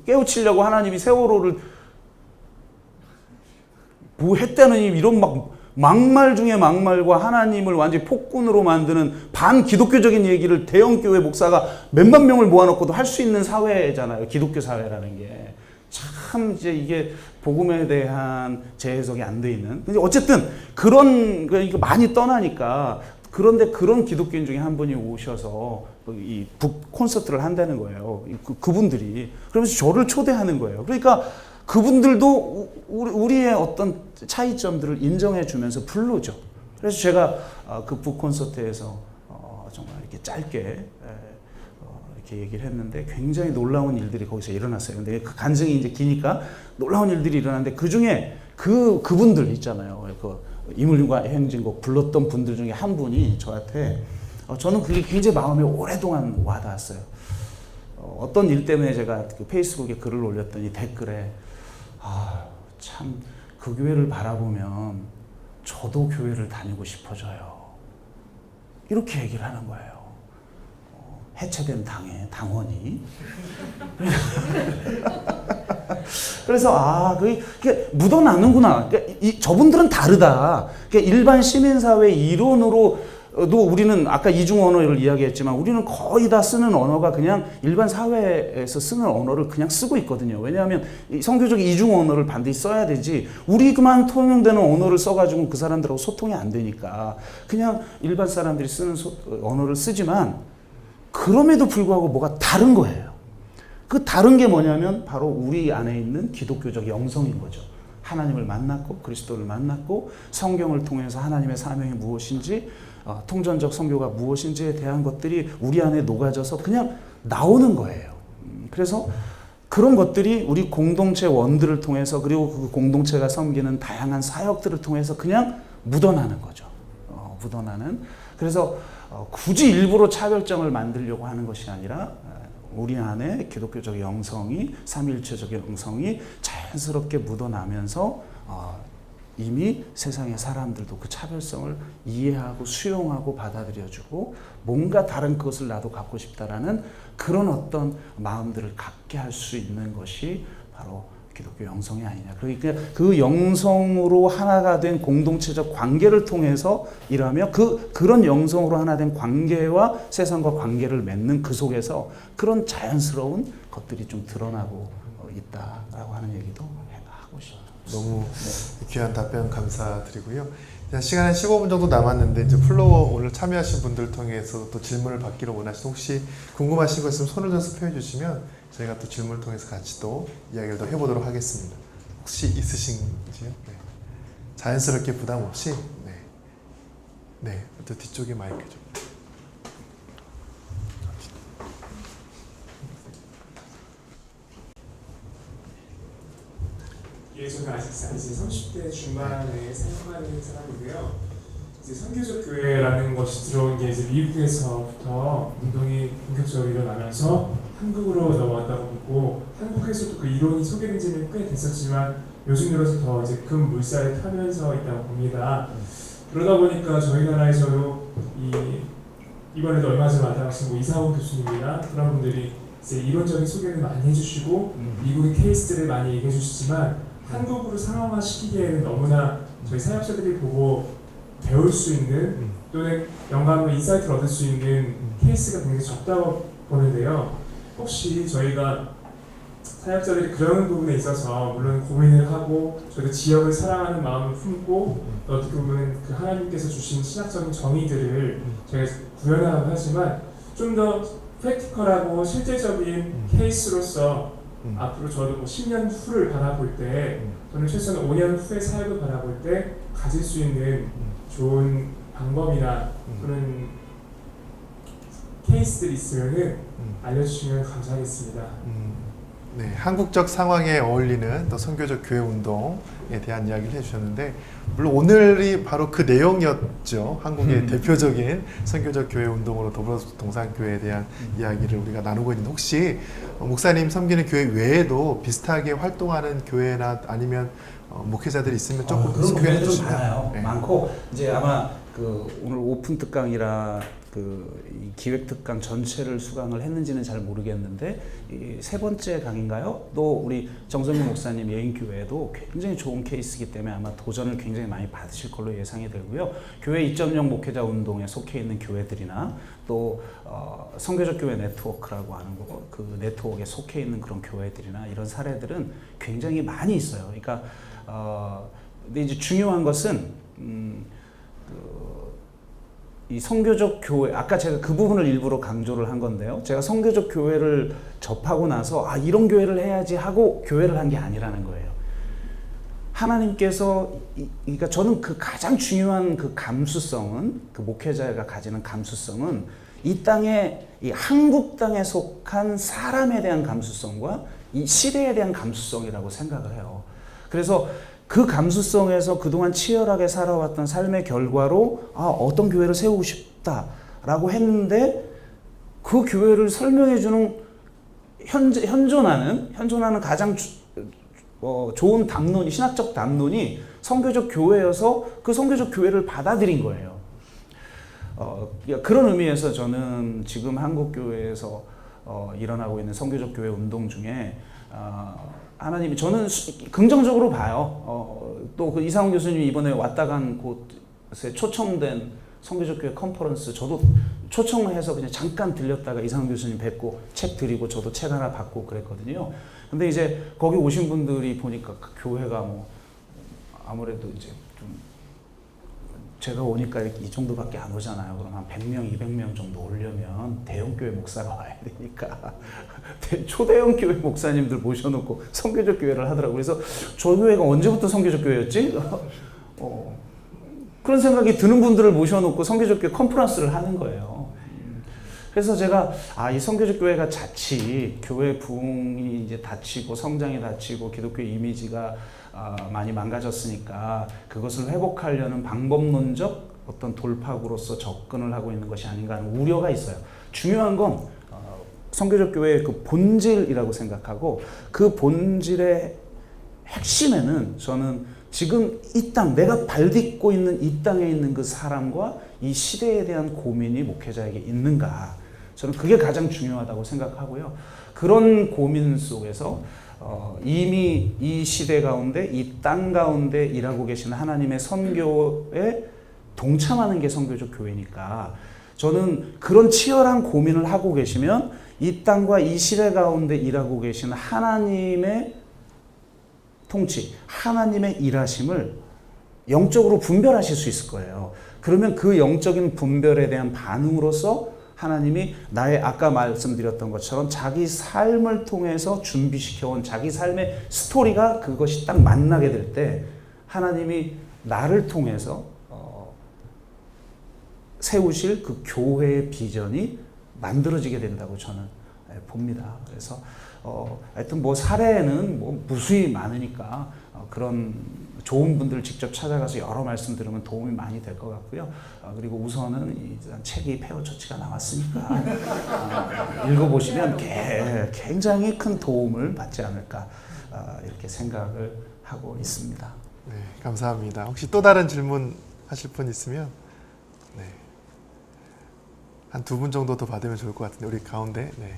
깨우치려고 하나님이 세월호를 뭐 했다느니 이런 막 막말 중에 막말과 하나님을 완전히 폭군으로 만드는 반기독교적인 얘기를 대형 교회 목사가 몇만 명을 모아놓고도 할 수 있는 사회잖아요. 기독교 사회라는 게. 참 이제 이게 복음에 대한 재해석이 안 돼 있는. 근데 어쨌든 그런 그러니까 많이 떠나니까 그런데 그런 기독교인 중에 한 분이 오셔서 이 북 콘서트를 한다는 거예요. 그분들이 그러면서 저를 초대하는 거예요. 그러니까 그분들도 우리의 어떤 차이점들을 인정해 주면서 부르죠. 그래서 제가 그 북 콘서트에서 정말 이렇게 짧게 이렇게 얘기를 했는데 굉장히 놀라운 일들이 거기서 일어났어요. 근데 그 간증이 이제 기니까 놀라운 일들이 일어났는데 그 중에 그분들 있잖아요. 그 이물과 행진곡 불렀던 분들 중에 한 분이 저한테 저는 그게 굉장히 마음에 오랫동안 와닿았어요. 어떤 일 때문에 제가 그 페이스북에 글을 올렸더니 댓글에 참 그 교회를 바라보면 저도 교회를 다니고 싶어져요. 이렇게 얘기를 하는 거예요. 해체된 당원이. 그래서 그게 묻어나는구나. 그러니까 저분들은 다르다. 그러니까 일반 시민사회 이론으로도 우리는 아까 이중 언어를 이야기했지만 우리는 거의 다 쓰는 언어가 그냥 일반 사회에서 쓰는 언어를 그냥 쓰고 있거든요. 왜냐하면 성교적 이중 언어를 반드시 써야 되지 우리만 통용되는 언어를 써가지고 그 사람들하고 소통이 안 되니까 그냥 일반 사람들이 쓰는 언어를 쓰지만 그럼에도 불구하고 뭐가 다른 거예요. 그 다른 게 뭐냐면 바로 우리 안에 있는 기독교적 영성인 거죠. 하나님을 만났고 그리스도를 만났고 성경을 통해서 하나님의 사명이 무엇인지 통전적 선교가 무엇인지에 대한 것들이 우리 안에 녹아져서 그냥 나오는 거예요. 그래서 그런 것들이 우리 공동체 원들을 통해서 그리고 그 공동체가 섬기는 다양한 사역들을 통해서 그냥 묻어나는 거죠. 묻어나는. 그래서 굳이 일부러 차별점을 만들려고 하는 것이 아니라 우리 안에 기독교적 영성이 삼위일체적 영성이 자연스럽게 묻어나면서 이미 세상의 사람들도 그 차별성을 이해하고 수용하고 받아들여주고 뭔가 다른 것을 나도 갖고 싶다라는 그런 어떤 마음들을 갖게 할 수 있는 것이 바로 기독교 영성이 아니냐. 그러니까 그 영성으로 하나가 된 공동체적 관계를 통해서 일하며 그런 영성으로 하나 된 관계와 세상과 관계를 맺는 그 속에서 그런 자연스러운 것들이 좀 드러나고 있다라고 하는 얘기도 하고 싶어요.
너무 귀한 답변 감사드리고요. 시간 한 15분 정도 남았는데 이제 플로어 오늘 참여하신 분들 통해서 또 질문을 받기를 원하시는 혹시 궁금하신 거 있으면 손을 좀 습해 주시면 저희가 또 질문을 통해서 같이 또 이야기를 더 해보도록 하겠습니다. 혹시 있으신지요? 네. 자연스럽게 부담 없이. 네. 또 뒤쪽에 마이크 좀.
예, 저는 아직 이제 30대 중반에 생활하는 사람이고요. 이제 선교적 교회라는 것이 들어온 게 이제 미국에서부터 운동이 본격적으로 일어나면서 한국으로 넘어왔다고 보고 한국에서도 그 이론이 소개된 지는 꽤 됐었지만 요즘 들어서 더 이제 큰 물살에 타면서 있다고 봅니다. 그러다 보니까 저희 나라에서도 이번에도 얼마 전에 만나신 이상훈 교수님이나 그런 분들이 이제 이론적인 소개를 많이 해주시고 미국의 케이스들을 많이 얘기해 주시지만 한국으로 상황화시키기에는 너무나 저희 사역자들이 보고 배울 수 있는 또는 영감과 인사이트를 얻을 수 있는 케이스가 굉장히 적다고 보는데요. 혹시 저희가 사역자들이 그런 부분에 있어서 물론 고민을 하고 저희도 지역을 사랑하는 마음을 품고 어떻게 보면 그 하나님께서 주신 신학적인 정의들을 저희가 구현하라고 하지만 좀 더 프랙티컬하고 실제적인 케이스로서 앞으로 저도 10년 후를 바라볼 때 저는 최소한 5년 후의 사역을 바라볼 때 가질 수 있는 좋은 방법이나 또는 케이스들이 있으면 알려주시면 감사하겠습니다.
네, 한국적 상황에 어울리는 또 선교적 교회 운동에 대한 이야기를 해주셨는데 물론 오늘이 바로 그 내용이었죠. 한국의 대표적인 선교적 교회 운동으로 더불어동산교회에 대한 이야기를 우리가 나누고 있는데 혹시 목사님 섬기는 교회 외에도 비슷하게 활동하는 교회나 아니면 목회자들이 있으면 조금
그런
소개해
교회들은
주시면
많아요.
네.
많고 이제 아마 그 오늘 오픈 특강이라 이 기획 특강 전체를 수강을 했는지는 잘 모르겠는데 이 세 번째 강인가요? 또 우리 정선민 목사님 예인교회도 굉장히 좋은 케이스이기 때문에 아마 도전을 굉장히 많이 받으실 걸로 예상이 되고요. 교회 2.0 목회자 운동에 속해 있는 교회들이나 또 선교적 교회 네트워크라고 하는 거, 그 네트워크에 속해 있는 그런 교회들이나 이런 사례들은 굉장히 많이 있어요. 그러니까 근데 이제 중요한 것은 이 선교적 교회, 아까 제가 그 부분을 일부러 강조를 한 건데요. 제가 선교적 교회를 접하고 나서 이런 교회를 해야지 하고 교회를 한 게 아니라는 거예요. 하나님께서 그러니까 저는 그 가장 중요한 그 감수성은, 그 목회자가 가지는 감수성은 이 땅에, 이 한국 땅에 속한 사람에 대한 감수성과 이 시대에 대한 감수성이라고 생각을 해요. 그래서 그 감수성에서 그동안 치열하게 살아왔던 삶의 결과로 어떤 교회를 세우고 싶다라고 했는데 그 교회를 설명해주는 현존하는 가장 좋은 담론이, 신학적 담론이 선교적 교회여서 그 선교적 교회를 받아들인 거예요. 그런 의미에서 저는 지금 한국 교회에서 일어나고 있는 선교적 교회 운동 중에 하나님이 저는 긍정적으로 봐요. 또 그 이상훈 교수님이 이번에 왔다 간 곳에 초청된 선교적 교회 컨퍼런스 저도 초청을 해서 그냥 잠깐 들렸다가 이상훈 교수님 뵙고 책 드리고 저도 책 하나 받고 그랬거든요. 근데 이제 거기 오신 분들이 보니까 그 교회가 뭐 아무래도 이제 좀 제가 오니까 이렇게 이 정도밖에 안 오잖아요. 그럼 한 100명, 200명 정도 오려면 대형 교회 목사가 와야 되니까 초대형 교회 목사님들 모셔놓고 선교적 교회를 하더라고요. 그래서 저 교회가 언제부터 선교적 교회였지? 그런 생각이 드는 분들을 모셔놓고 선교적 교회 컨퍼런스를 하는 거예요. 그래서 제가 이 선교적 교회가 자칫 교회 부흥이 이제 닫히고 성장이 닫히고 기독교 이미지가 많이 망가졌으니까 그것을 회복하려는 방법론적 어떤 돌파구로서 접근을 하고 있는 것이 아닌가 하는 우려가 있어요. 중요한 건 선교적 교회의 그 본질이라고 생각하고 그 본질의 핵심에는 저는 지금 이 땅, 내가 발딛고 있는 이 땅에 있는 그 사람과 이 시대에 대한 고민이 목회자에게 있는가. 저는 그게 가장 중요하다고 생각하고요. 그런 고민 속에서 이미 이 시대 가운데, 이 땅 가운데 일하고 계시는 하나님의 선교에 동참하는 게 선교적 교회니까 저는 그런 치열한 고민을 하고 계시면 이 땅과 이 시대 가운데 일하고 계시는 하나님의 통치, 하나님의 일하심을 영적으로 분별하실 수 있을 거예요. 그러면 그 영적인 분별에 대한 반응으로서 하나님이 나의 아까 말씀드렸던 것처럼 자기 삶을 통해서 준비시켜온 자기 삶의 스토리가 그것이 딱 만나게 될 때 하나님이 나를 통해서 세우실 그 교회의 비전이 만들어지게 된다고 저는 봅니다. 그래서 하여튼 뭐 사례는 뭐 무수히 많으니까 그런 좋은 분들 직접 찾아가서 여러 말씀 들으면 도움이 많이 될 것 같고요. 그리고 우선은 이 책이 페어처치가 나왔으니까 읽어보시면 굉장히 큰 도움을 받지 않을까 이렇게 생각을 하고 있습니다.
네, 감사합니다. 혹시 또 다른 질문 하실 분 있으면 네. 한 두 분 정도 더 받으면 좋을 것 같은데 우리 가운데 네.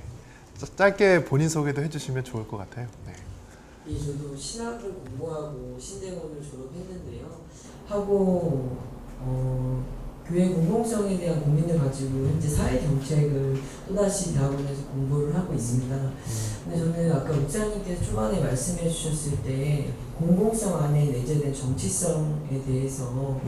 짧게 본인 소개도 해주시면 좋을 것 같아요. 네.
저도 신학을 공부하고 신대문을 졸업했는데요. 하고 교회 공공성에 대한 고민을 가지고 현재 사회 정책을 또다시 다음에서 공부를 하고 있습니다. 근데 저는 아까 목사님께서 초반에 말씀해 주셨을 때 공공성 안에 내재된 정치성에 대해서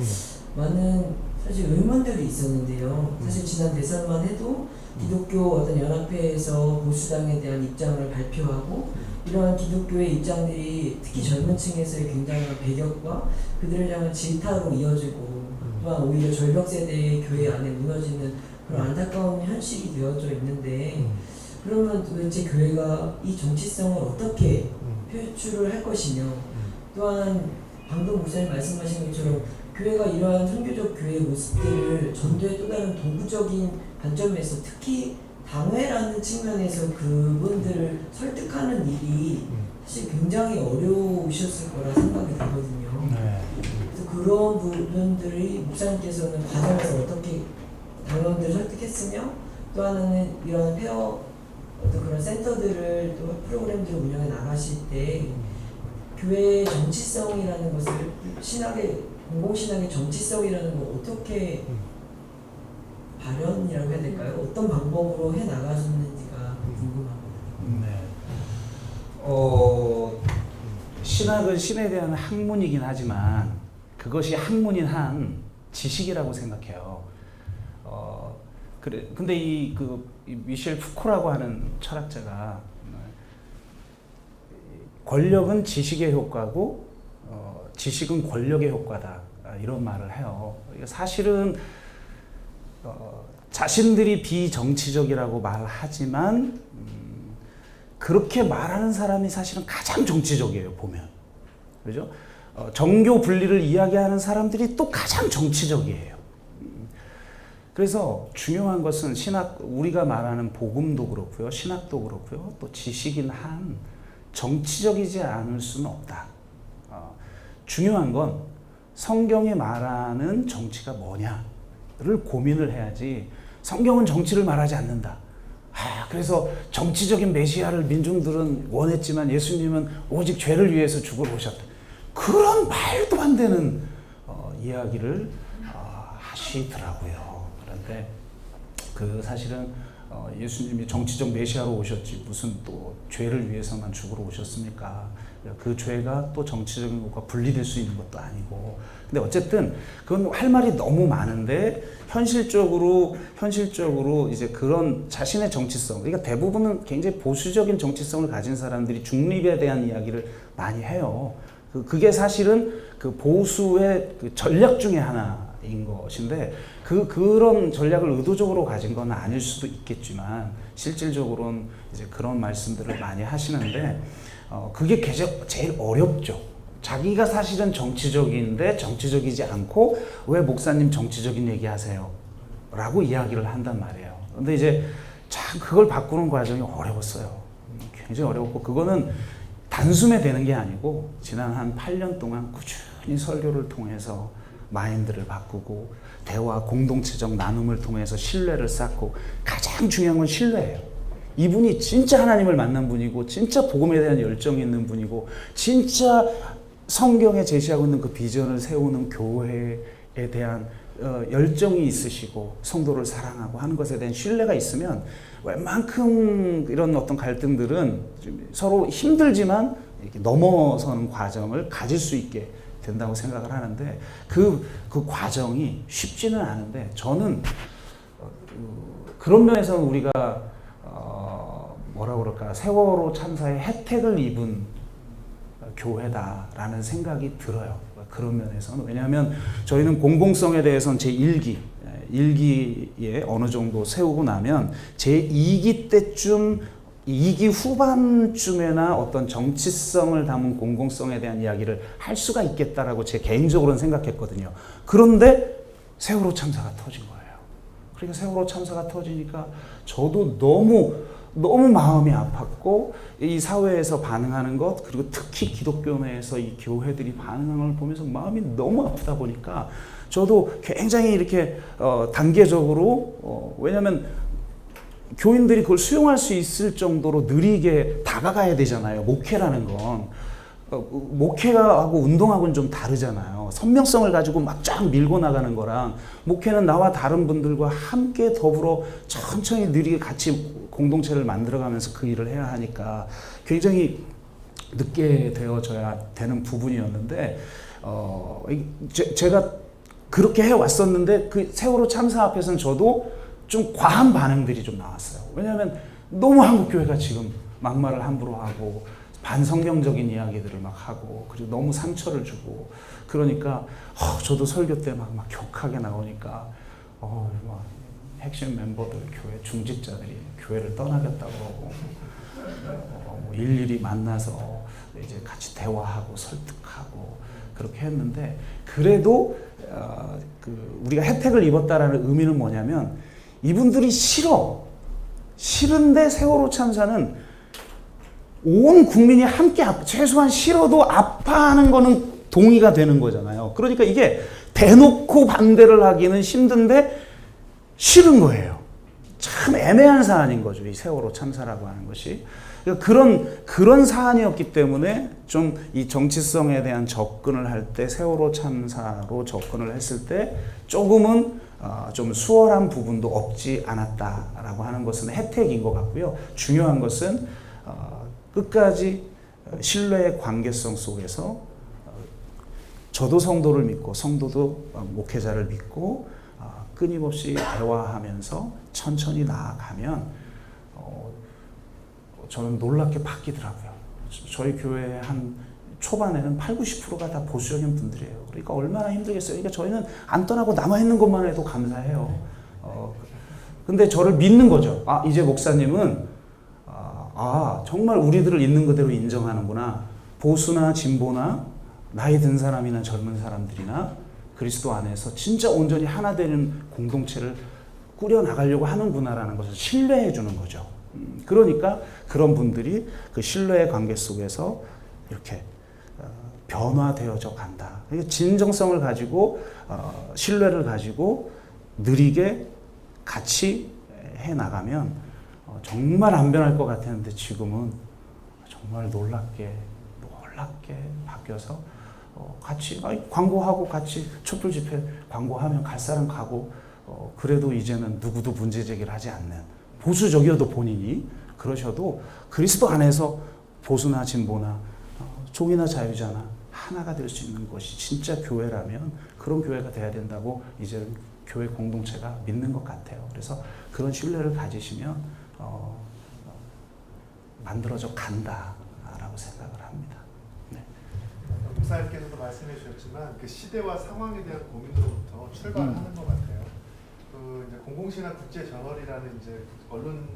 많은 사실 의문들이 있었는데요. 사실 지난 대선만 해도 기독교 어떤 연합회에서 보수당에 대한 입장을 발표하고 이러한 기독교의 입장들이 특히 젊은 층에서의 굉장한 배격과 그들을 향한 질타로 이어지고 또한 오히려 절벽 세대의 교회 안에 무너지는 그런 안타까운 현실이 되어져 있는데 그러면 도대체 교회가 이 정치성을 어떻게 표출을 할 것이며 또한 방금 목사님 말씀하신 것처럼 교회가 이러한 선교적 교회의 모습들을 전도의 또 다른 도구적인 관점에서 특히 당회라는 측면에서 그분들을 설득하는 일이 사실 굉장히 어려우셨을 거라 생각이 들거든요.
네.
그래서 그런 부분들이 목사님께서는 과정에서 어떻게 당원들을 설득했으며 또 하나는 이런 페어 어떤 그런 센터들을 또 프로그램들을 운영해 나가실 때 교회의 정치성이라는 것을 신학의 공공신학의 정치성이라는 걸 어떻게 발현이라고 해야 될까요? 어떤 방법으로 해 나가셨는지가 궁금합니다.
네. 신학은 신에 대한 학문이긴 하지만 그것이 학문인 한 지식이라고 생각해요. 그래. 근데 이 미셸 푸코라고 하는 철학자가 권력은 지식의 효과고 지식은 권력의 효과다 이런 말을 해요. 사실은 자신들이 비정치적이라고 말하지만 그렇게 말하는 사람이 사실은 가장 정치적이에요. 보면 그죠? 정교 분리를 이야기하는 사람들이 또 가장 정치적이에요. 그래서 중요한 것은 신학, 우리가 말하는 복음도 그렇고요, 신학도 그렇고요, 또 지식인 한 정치적이지 않을 수는 없다. 중요한 건 성경이 말하는 정치가 뭐냐를 고민을 해야지. 성경은 정치를 말하지 않는다. 그래서 정치적인 메시아를 민중들은 원했지만 예수님은 오직 죄를 위해서 죽으러 오셨다. 그런 말도 안 되는 이야기를 하시더라고요. 그런데 사실은 예수님이 정치적 메시아로 오셨지 무슨 또 죄를 위해서만 죽으러 오셨습니까? 그 죄가 또 정치적인 것과 분리될 수 있는 것도 아니고. 근데 어쨌든 그건 할 말이 너무 많은데 현실적으로 이제 그런 자신의 정치성, 그러니까 대부분은 굉장히 보수적인 정치성을 가진 사람들이 중립에 대한 이야기를 많이 해요. 그게 사실은 그 보수의 그 전략 중에 하나인 것인데 그런 전략을 의도적으로 가진 건 아닐 수도 있겠지만 실질적으로는 이제 그런 말씀들을 많이 하시는데 그게 제일 어렵죠. 자기가 사실은 정치적인데 정치적이지 않고 왜 목사님 정치적인 얘기하세요? 라고 이야기를 한단 말이에요. 근데 이제 참 그걸 바꾸는 과정이 어려웠어요. 굉장히 어려웠고 그거는 단숨에 되는 게 아니고 지난 한 8년 동안 꾸준히 설교를 통해서 마인드를 바꾸고 대화, 공동체적 나눔을 통해서 신뢰를 쌓고 가장 중요한 건 신뢰예요. 이분이 진짜 하나님을 만난 분이고 진짜 복음에 대한 열정이 있는 분이고 진짜 성경에 제시하고 있는 그 비전을 세우는 교회에 대한 열정이 있으시고 성도를 사랑하고 하는 것에 대한 신뢰가 있으면 웬만큼 이런 어떤 갈등들은 서로 힘들지만 이렇게 넘어서는 과정을 가질 수 있게 된다고 생각을 하는데 그 과정이 쉽지는 않은데 저는 그런 면에서는 우리가 뭐라 그럴까 세월호 참사의 혜택을 입은 교회다라는 생각이 들어요. 그런 면에서는. 왜냐하면 저희는 공공성에 대해서는 제1기에 어느 정도 세우고 나면 제2기 때쯤 2기 후반쯤에나 어떤 정치성을 담은 공공성에 대한 이야기를 할 수가 있겠다라고 제 개인적으로는 생각했거든요. 그런데 세월호 참사가 터진 거예요. 그러니까 세월호 참사가 터지니까 저도 너무 마음이 아팠고 이 사회에서 반응하는 것 그리고 특히 기독교 내에서 이 교회들이 반응하는 걸 보면서 마음이 너무 아프다 보니까 저도 굉장히 이렇게 단계적으로 왜냐하면 교인들이 그걸 수용할 수 있을 정도로 느리게 다가가야 되잖아요. 목회라는 건 목회하고 운동하고는 좀 다르잖아요. 선명성을 가지고 막 쫙 밀고 나가는 거랑 목회는 나와 다른 분들과 함께 더불어 천천히 느리게 같이 공동체를 만들어가면서 그 일을 해야 하니까 굉장히 늦게 되어져야 되는 부분이었는데 제가 그렇게 해왔었는데 그 세월호 참사 앞에서는 저도 좀 과한 반응들이 좀 나왔어요. 왜냐하면 너무 한국교회가 지금 막말을 함부로 하고 반성경적인 이야기들을 막 하고 그리고 너무 상처를 주고 그러니까 저도 설교 때 막 격하게 나오니까 막 핵심 멤버들, 교회 중직자들이 교회를 떠나겠다고 그러고 뭐 일일이 만나서 이제 같이 대화하고 설득하고 그렇게 했는데 그래도 우리가 혜택을 입었다라는 의미는 뭐냐면 이분들이 싫은데 세월호 참사는 온 국민이 함께 최소한 싫어도 아파하는 거는 동의가 되는 거잖아요. 그러니까 이게 대놓고 반대를 하기는 힘든데 싫은 거예요. 참 애매한 사안인 거죠. 이 세월호 참사라고 하는 것이. 그러니까 그런 사안이었기 때문에 좀 이 정치성에 대한 접근을 할 때 세월호 참사로 접근을 했을 때 조금은 좀 수월한 부분도 없지 않았다라고 하는 것은 혜택인 것 같고요. 중요한 것은 끝까지 신뢰의 관계성 속에서 저도 성도를 믿고 성도도 목회자를 믿고 끊임없이 대화하면서 천천히 나아가면 저는 놀랍게 바뀌더라고요. 저희 교회 한 초반에는 80~90%가 다 보수적인 분들이에요. 그러니까 얼마나 힘들겠어요. 그러니까 저희는 안 떠나고 남아있는 것만 해도 감사해요. 근데 저를 믿는 거죠. 이제 목사님은 정말 우리들을 있는 그대로 인정하는구나. 보수나 진보나 나이 든 사람이나 젊은 사람들이나 그리스도 안에서 진짜 온전히 하나 되는 공동체를 꾸려나가려고 하는구나라는 것을 신뢰해 주는 거죠. 그러니까 그런 분들이 그 신뢰의 관계 속에서 이렇게 변화되어져 간다. 진정성을 가지고 신뢰를 가지고 느리게 같이 해나가면 정말 안 변할 것 같았는데 지금은 정말 놀랍게 바뀌어서 같이 광고하고 같이 촛불 집회 광고하면 갈 사람 가고 그래도 이제는 누구도 문제 제기를 하지 않는 보수적이어도 본인이 그러셔도 그리스도 안에서 보수나 진보나 종이나 자유자나 하나가 될 수 있는 것이 진짜 교회라면 그런 교회가 돼야 된다고 이제 교회 공동체가 믿는 것 같아요. 그래서 그런 신뢰를 가지시면 만들어져 간다라고 생각을 합니다. 네.
목사님께서도 말씀해 주셨지만 그 시대와 상황에 대한 고민으로부터 출발하는 것 같아요. 그 이제 공공신학 국제저널이라는 이제 언론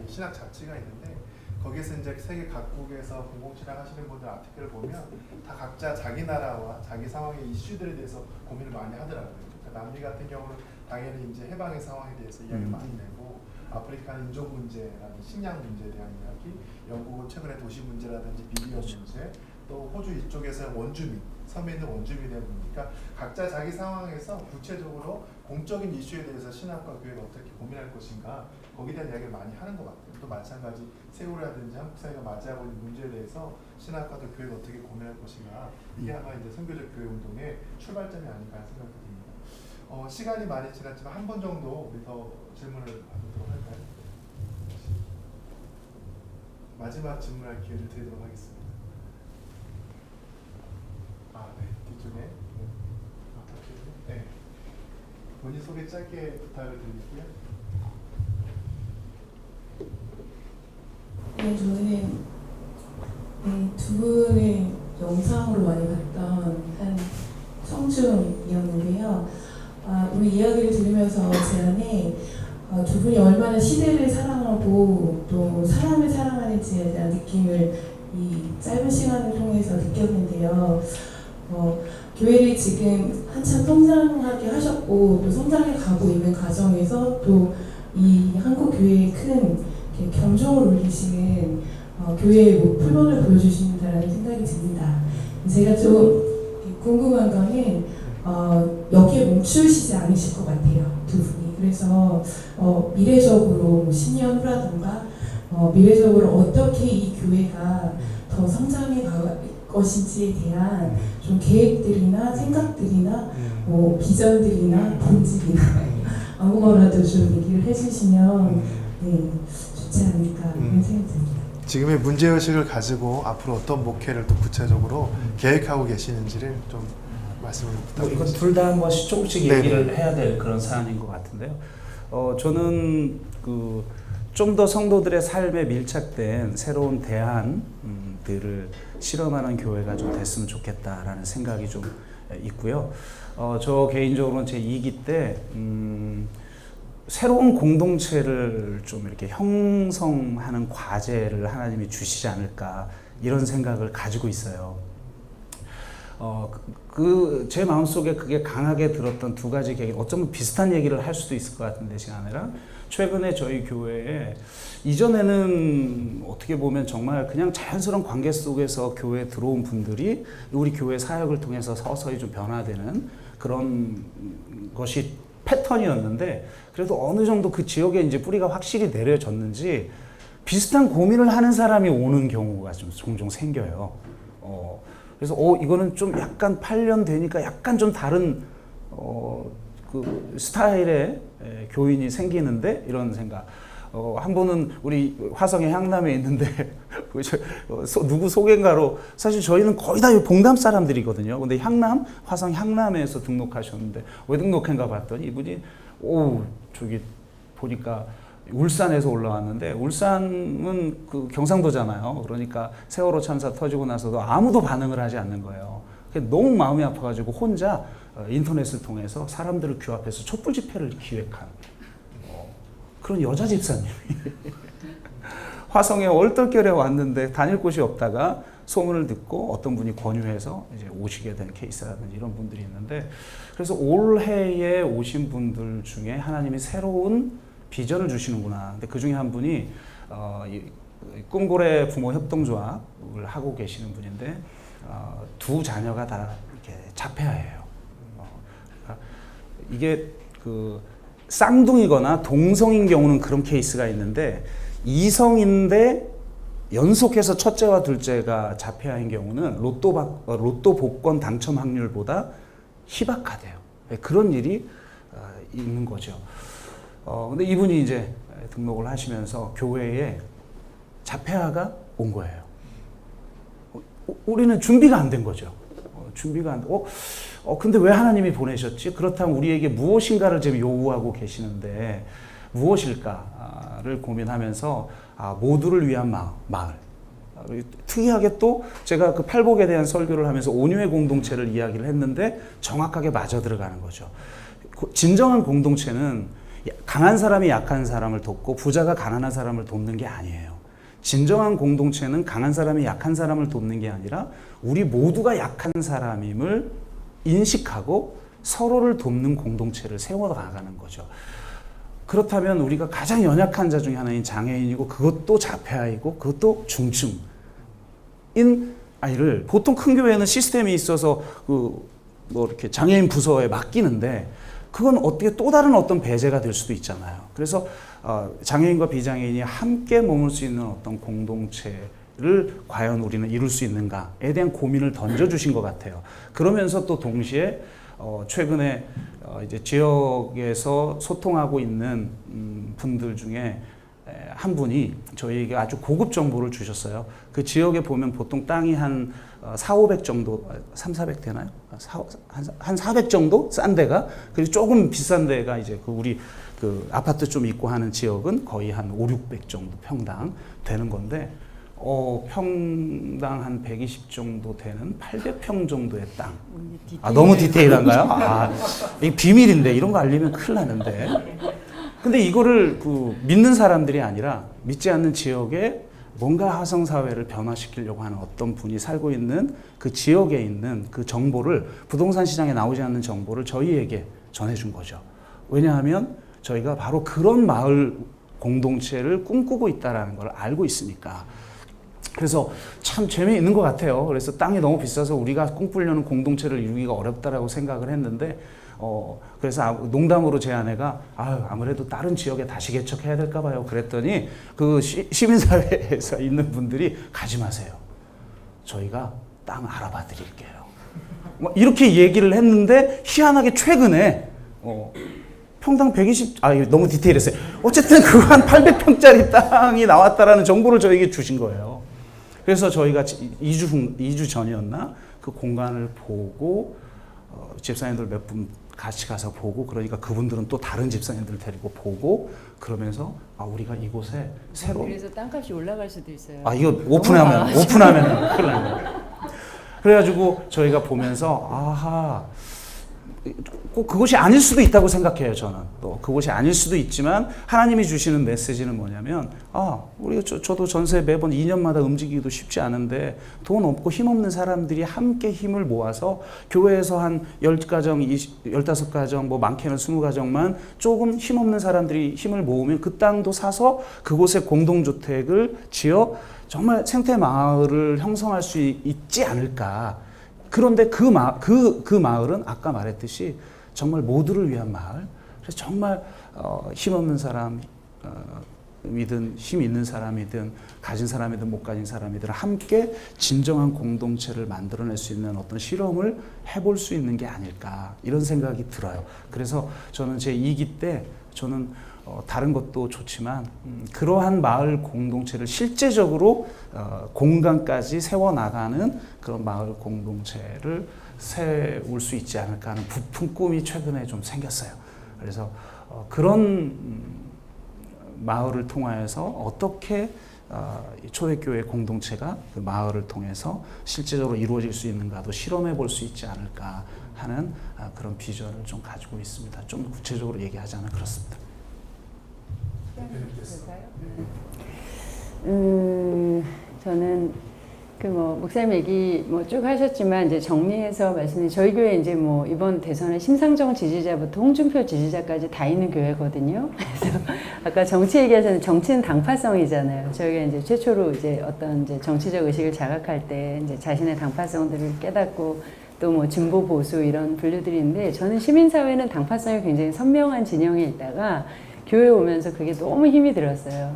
신학 잡지가 있는데 거기에서 이제 세계 각국에서 공공신학 하시는 분들 아티클을 보면 다 각자 자기 나라와 자기 상황의 이슈들에 대해서 고민을 많이 하더라고요. 그러니까 남미 같은 경우는 당연히 이제 해방의 상황에 대해서 이야기를 많이 내고 아프리카는 인종 문제라는 식량 문제에 대한 이야기, 영국은 최근에 도시 문제라든지 비리언 문제, 또 호주 이쪽에서 원주민, 섬에 있는 원주민에 대한 문제니까 각자 자기 상황에서 구체적으로 공적인 이슈에 대해서 신학과 교회가 어떻게 고민할 것인가 거기에 대한 이야기를 많이 하는 것 같아요. 또 마찬가지 세월호라든지 한국 사회가 맞이하고 있는 문제에 대해서 신학과도 교회가 어떻게 고민할 것인가 이게 아마 이제 선교적 교회 운동의 출발점이 아닌가 생각이 듭니다. 시간이 많이 지났지만 한 번 정도 우리 더 질문을 하도록 할까요? 마지막 질문할 기회를 드리도록 하겠습니다. 네, 뒤쪽에. 네. 본인 소개 짧게 부탁을 드리고요.
네, 저는 두 분의 영상으로 많이 봤던 한 청중이었는데요. 우리 이야기를 들으면서 제 안에 두 분이 얼마나 시대를 사랑하고 또 사람을 사랑하는지에 대한 느낌을 이 짧은 시간을 통해서 느꼈는데요. 교회를 지금 한참 성장하게 하셨고 또 성장해 가고 있는 과정에서 또 이 한국 교회의 큰 경종을 울리시는 교회의 표본을 보여주신다는 생각이 듭니다. 제가 좀 궁금한 거는 여기에 멈추시지 않으실 것 같아요, 두 분이. 그래서 미래적으로 10년 후라든가 미래적으로 어떻게 이 교회가 더 성장해 갈 것인지에 대한 좀 계획들이나 생각들이나 비전들이나 본질이나 아무거나도 좀 얘기를 해주시면 좋지 않을까 그런 생각이 듭니다.
지금의 문제의식을 가지고 앞으로 어떤 목회를 또 구체적으로 계획하고 계시는지를 좀 말씀을
이건
부탁드립니다.
둘 다 한 번씩 조금씩
네네.
얘기를 해야 될 그런 사안인 것 같은데요. 저는 좀 더 성도들의 삶에 밀착된 새로운 대안들을 실험하는 교회가 좀 됐으면 좋겠다라는 생각이 좀 있고요. 저 개인적으로는 제 2기 때 새로운 공동체를 좀 이렇게 형성하는 과제를 하나님이 주시지 않을까 이런 생각을 가지고 있어요. 제 마음속에 그게 강하게 들었던 두 가지 계획, 어쩌면 비슷한 얘기를 할 수도 있을 것 같은데 시간이라 최근에 저희 교회에 이전에는 어떻게 보면 정말 그냥 자연스러운 관계 속에서 교회에 들어온 분들이 우리 교회 사역을 통해서 서서히 좀 변화되는 그런 것이 패턴이었는데 그래도 어느 정도 그 지역에 이제 뿌리가 확실히 내려졌는지 비슷한 고민을 하는 사람이 오는 경우가 좀 종종 생겨요. 그래서 이거는 좀 약간 8년 되니까 약간 좀 다른 그 스타일의 교인이 생기는데 이런 생각. 한 번은 우리 화성의 향남에 있는데 누구 소개인가로 사실 저희는 거의 다 봉담 사람들이거든요. 근데 화성 향남에서 등록하셨는데 왜 등록한가 봤더니 이분이 저기 보니까 울산에서 올라왔는데 울산은 그 경상도잖아요. 그러니까 세월호 참사 터지고 나서도 아무도 반응을 하지 않는 거예요. 너무 마음이 아파가지고 혼자 인터넷을 통해서 사람들을 규합해서 촛불 집회를 기획한 그런 여자 집사님이 화성에 얼떨결에 왔는데 다닐 곳이 없다가 소문을 듣고 어떤 분이 권유해서 이제 오시게 된 케이스라든지 이런 분들이 있는데 그래서 올해에 오신 분들 중에 하나님이 새로운 비전을 주시는구나. 근데 그 중에 한 분이 꿈고래 부모 협동조합을 하고 계시는 분인데 두 자녀가 다 이렇게 자폐아예요. 그러니까 이게 그 쌍둥이거나 동성인 경우는 그런 케이스가 있는데 이성인데 연속해서 첫째와 둘째가 자폐아인 경우는 로또 복권 당첨 확률보다 희박하대요. 그런 일이 있는 거죠. 근데 이분이 이제 등록을 하시면서 교회에 자폐아가 온 거예요. 우리는 준비가 안 된 거죠. 준비가 안 돼. 근데 왜 하나님이 보내셨지? 그렇다면 우리에게 무엇인가를 지금 요구하고 계시는데 무엇일까를 고민하면서 모두를 위한 마을. 특이하게 또 제가 그 팔복에 대한 설교를 하면서 온유의 공동체를 이야기를 했는데 정확하게 맞아 들어가는 거죠. 진정한 공동체는 강한 사람이 약한 사람을 돕고 부자가 가난한 사람을 돕는 게 아니에요. 진정한 공동체는 강한 사람이 약한 사람을 돕는 게 아니라 우리 모두가 약한 사람임을 인식하고 서로를 돕는 공동체를 세워나가는 거죠. 그렇다면 우리가 가장 연약한 자 중에 하나인 장애인이고 그것도 자폐아이고 그것도 중증인 아이를 보통 큰 교회는 시스템이 있어서 이렇게 장애인 부서에 맡기는데 그건 어떻게 또 다른 어떤 배제가 될 수도 있잖아요. 그래서 장애인과 비장애인이 함께 머물 수 있는 어떤 공동체를 과연 우리는 이룰 수 있는가에 대한 고민을 던져주신 것 같아요. 그러면서 또 동시에 최근에 이제 지역에서 소통하고 있는 분들 중에 한 분이 저희에게 아주 고급 정보를 주셨어요. 그 지역에 보면 보통 땅이 한 400 정도, 300 되나요? 한 400 정도 싼 데가, 그리고 조금 비싼 데가 이제 우리 그 아파트 좀 있고 하는 지역은 거의 한 500-600 정도 평당 되는 건데, 평당 한 120 정도 되는 800평 정도의 땅. 너무 디테일한가요? 이게 비밀인데 이런 거 알리면 큰일 나는데. 근데 이거를 믿는 사람들이 아니라 믿지 않는 지역에 뭔가 화성사회를 변화시키려고 하는 어떤 분이 살고 있는 그 지역에 있는 그 정보를, 부동산 시장에 나오지 않는 정보를 저희에게 전해준 거죠. 왜냐하면 저희가 바로 그런 마을 공동체를 꿈꾸고 있다는 걸 알고 있으니까. 그래서 참 재미있는 것 같아요. 그래서 땅이 너무 비싸서 우리가 꿈꾸려는 공동체를 이루기가 어렵다라고 생각을 했는데, 그래서 농담으로 제 아내가 아무래도 다른 지역에 다시 개척해야 될까 봐요. 그랬더니 그 시민사회에서 있는 분들이 가지 마세요. 저희가 땅 알아봐 드릴게요. 이렇게 얘기를 했는데 희한하게 최근에 평당 120, 너무 디테일했어요. 어쨌든 그 한 800평짜리 땅이 나왔다라는 정보를 저에게 주신 거예요. 그래서 저희가 2주 전이었나 그 공간을 보고 집사님들 몇 분 같이 가서 보고, 그러니까 그분들은 또 다른 집사님들 데리고 보고, 그러면서 우리가 이곳에 새로,
그래서 땅값이 올라갈 수도 있어요.
이거 오픈하면 큰일 나요. 그래가지고 저희가 보면서 꼭 그것이 아닐 수도 있다고 생각해요. 저는 또 그것이 아닐 수도 있지만 하나님이 주시는 메시지는 뭐냐면 우리 저도 전세 매번 2년마다 움직이기도 쉽지 않은데 돈 없고 힘없는 사람들이 함께 힘을 모아서 교회에서 한 10가정, 15가정, 뭐 많게는 20가정만 조금 힘없는 사람들이 힘을 모으면 그 땅도 사서 그곳에 공동주택을 지어 정말 생태 마을을 형성할 수 있지 않을까. 그런데 그 마을은 아까 말했듯이 정말 모두를 위한 마을. 그래서 정말 힘없는 사람이든 힘 있는 사람이든 가진 사람이든 못 가진 사람이든 함께 진정한 공동체를 만들어낼 수 있는 어떤 실험을 해볼 수 있는 게 아닐까 이런 생각이 들어요. 그래서 저는 제 2기 때 저는 다른 것도 좋지만 그러한 마을 공동체를 실제적으로 공간까지 세워나가는 그런 마을 공동체를 세울 수 있지 않을까 하는 부푼 꿈이 최근에 좀 생겼어요. 그래서 그런 마을을 통하여서 어떻게 초대교회 공동체가 그 마을을 통해서 실제적으로 이루어질 수 있는가도 실험해 볼 수 있지 않을까 하는 그런 비전을 좀 가지고 있습니다. 좀 구체적으로 얘기하자면 그렇습니다.
저는 목사님 얘기 쭉 하셨지만 이제 정리해서 말씀드린 저희 교회 이제 이번 대선에 심상정 지지자부터 홍준표 지지자까지 다 있는 교회거든요. 그래서 아까 정치 얘기하셨는데 정치는 당파성이잖아요. 저희가 이제 최초로 이제 어떤 이제 정치적 의식을 자각할 때 이제 자신의 당파성들을 깨닫고 또 진보 보수 이런 분류들이 있는데 저는 시민사회는 당파성이 굉장히 선명한 진영에 있다가 교회 오면서 그게 너무 힘이 들었어요.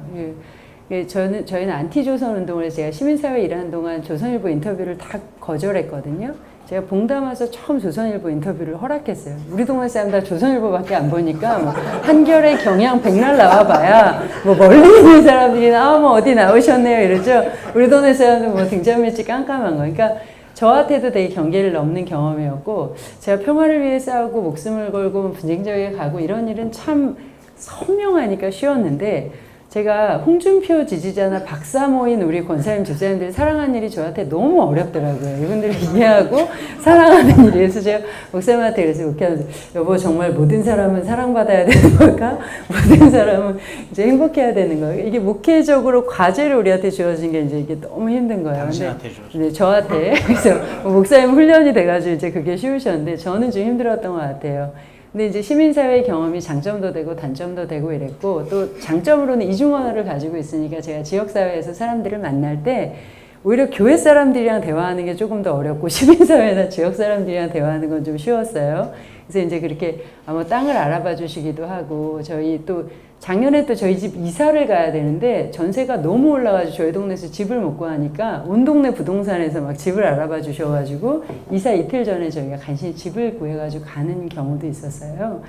저희는 안티조선 운동을 해서 제가 시민사회 일하는 동안 조선일보 인터뷰를 다 거절했거든요. 제가 봉담와서 처음 조선일보 인터뷰를 허락했어요. 우리 동네 사람 다 조선일보밖에 안 보니까 한겨레 경향 백날 나와봐야 멀리 있는 사람들이 어디 나오셨네요 이러죠. 우리 동네 사람들 등잔빛이 깜깜한 거. 그러니까 저한테도 되게 경계를 넘는 경험이었고 제가 평화를 위해 싸우고 목숨을 걸고 분쟁적에 가고 이런 일은 참 선명하니까 쉬웠는데 제가 홍준표 지지자나 박사모인 우리 권사님 집사님들이 사랑하는 일이 저한테 너무 어렵더라고요. 이분들을 이해하고 사랑하는 일이. 그래서 제가 목사님한테 그래서 웃겨서 여보 정말 모든 사람은 사랑받아야 되는 걸까? 모든 사람은 이제 행복해야 되는 거예요. 이게 목회적으로 과제를 우리한테 주어진 게 이제 이게 너무 힘든 거예요.
당신한테 주어진.
네, 저한테. 그래서 목사님 훈련이 돼가지고 이제 그게 쉬우셨는데 저는 좀 힘들었던 것 같아요. 근데 이제 시민사회 경험이 장점도 되고 단점도 되고 이랬고 또 장점으로는 이중언어를 가지고 있으니까 제가 지역사회에서 사람들을 만날 때 오히려 교회 사람들이랑 대화하는 게 조금 더 어렵고 시민사회나 지역 사람들이랑 대화하는 건 좀 쉬웠어요. 그래서 이제 그렇게 땅을 알아봐 주시기도 하고 저희 또 작년에 또 저희 집 이사를 가야 되는데 전세가 너무 올라가지고 저희 동네에서 집을 못 구하니까 온 동네 부동산에서 막 집을 알아봐 주셔가지고 이사 이틀 전에 저희가 간신히 집을 구해가지고 가는 경우도 있었어요.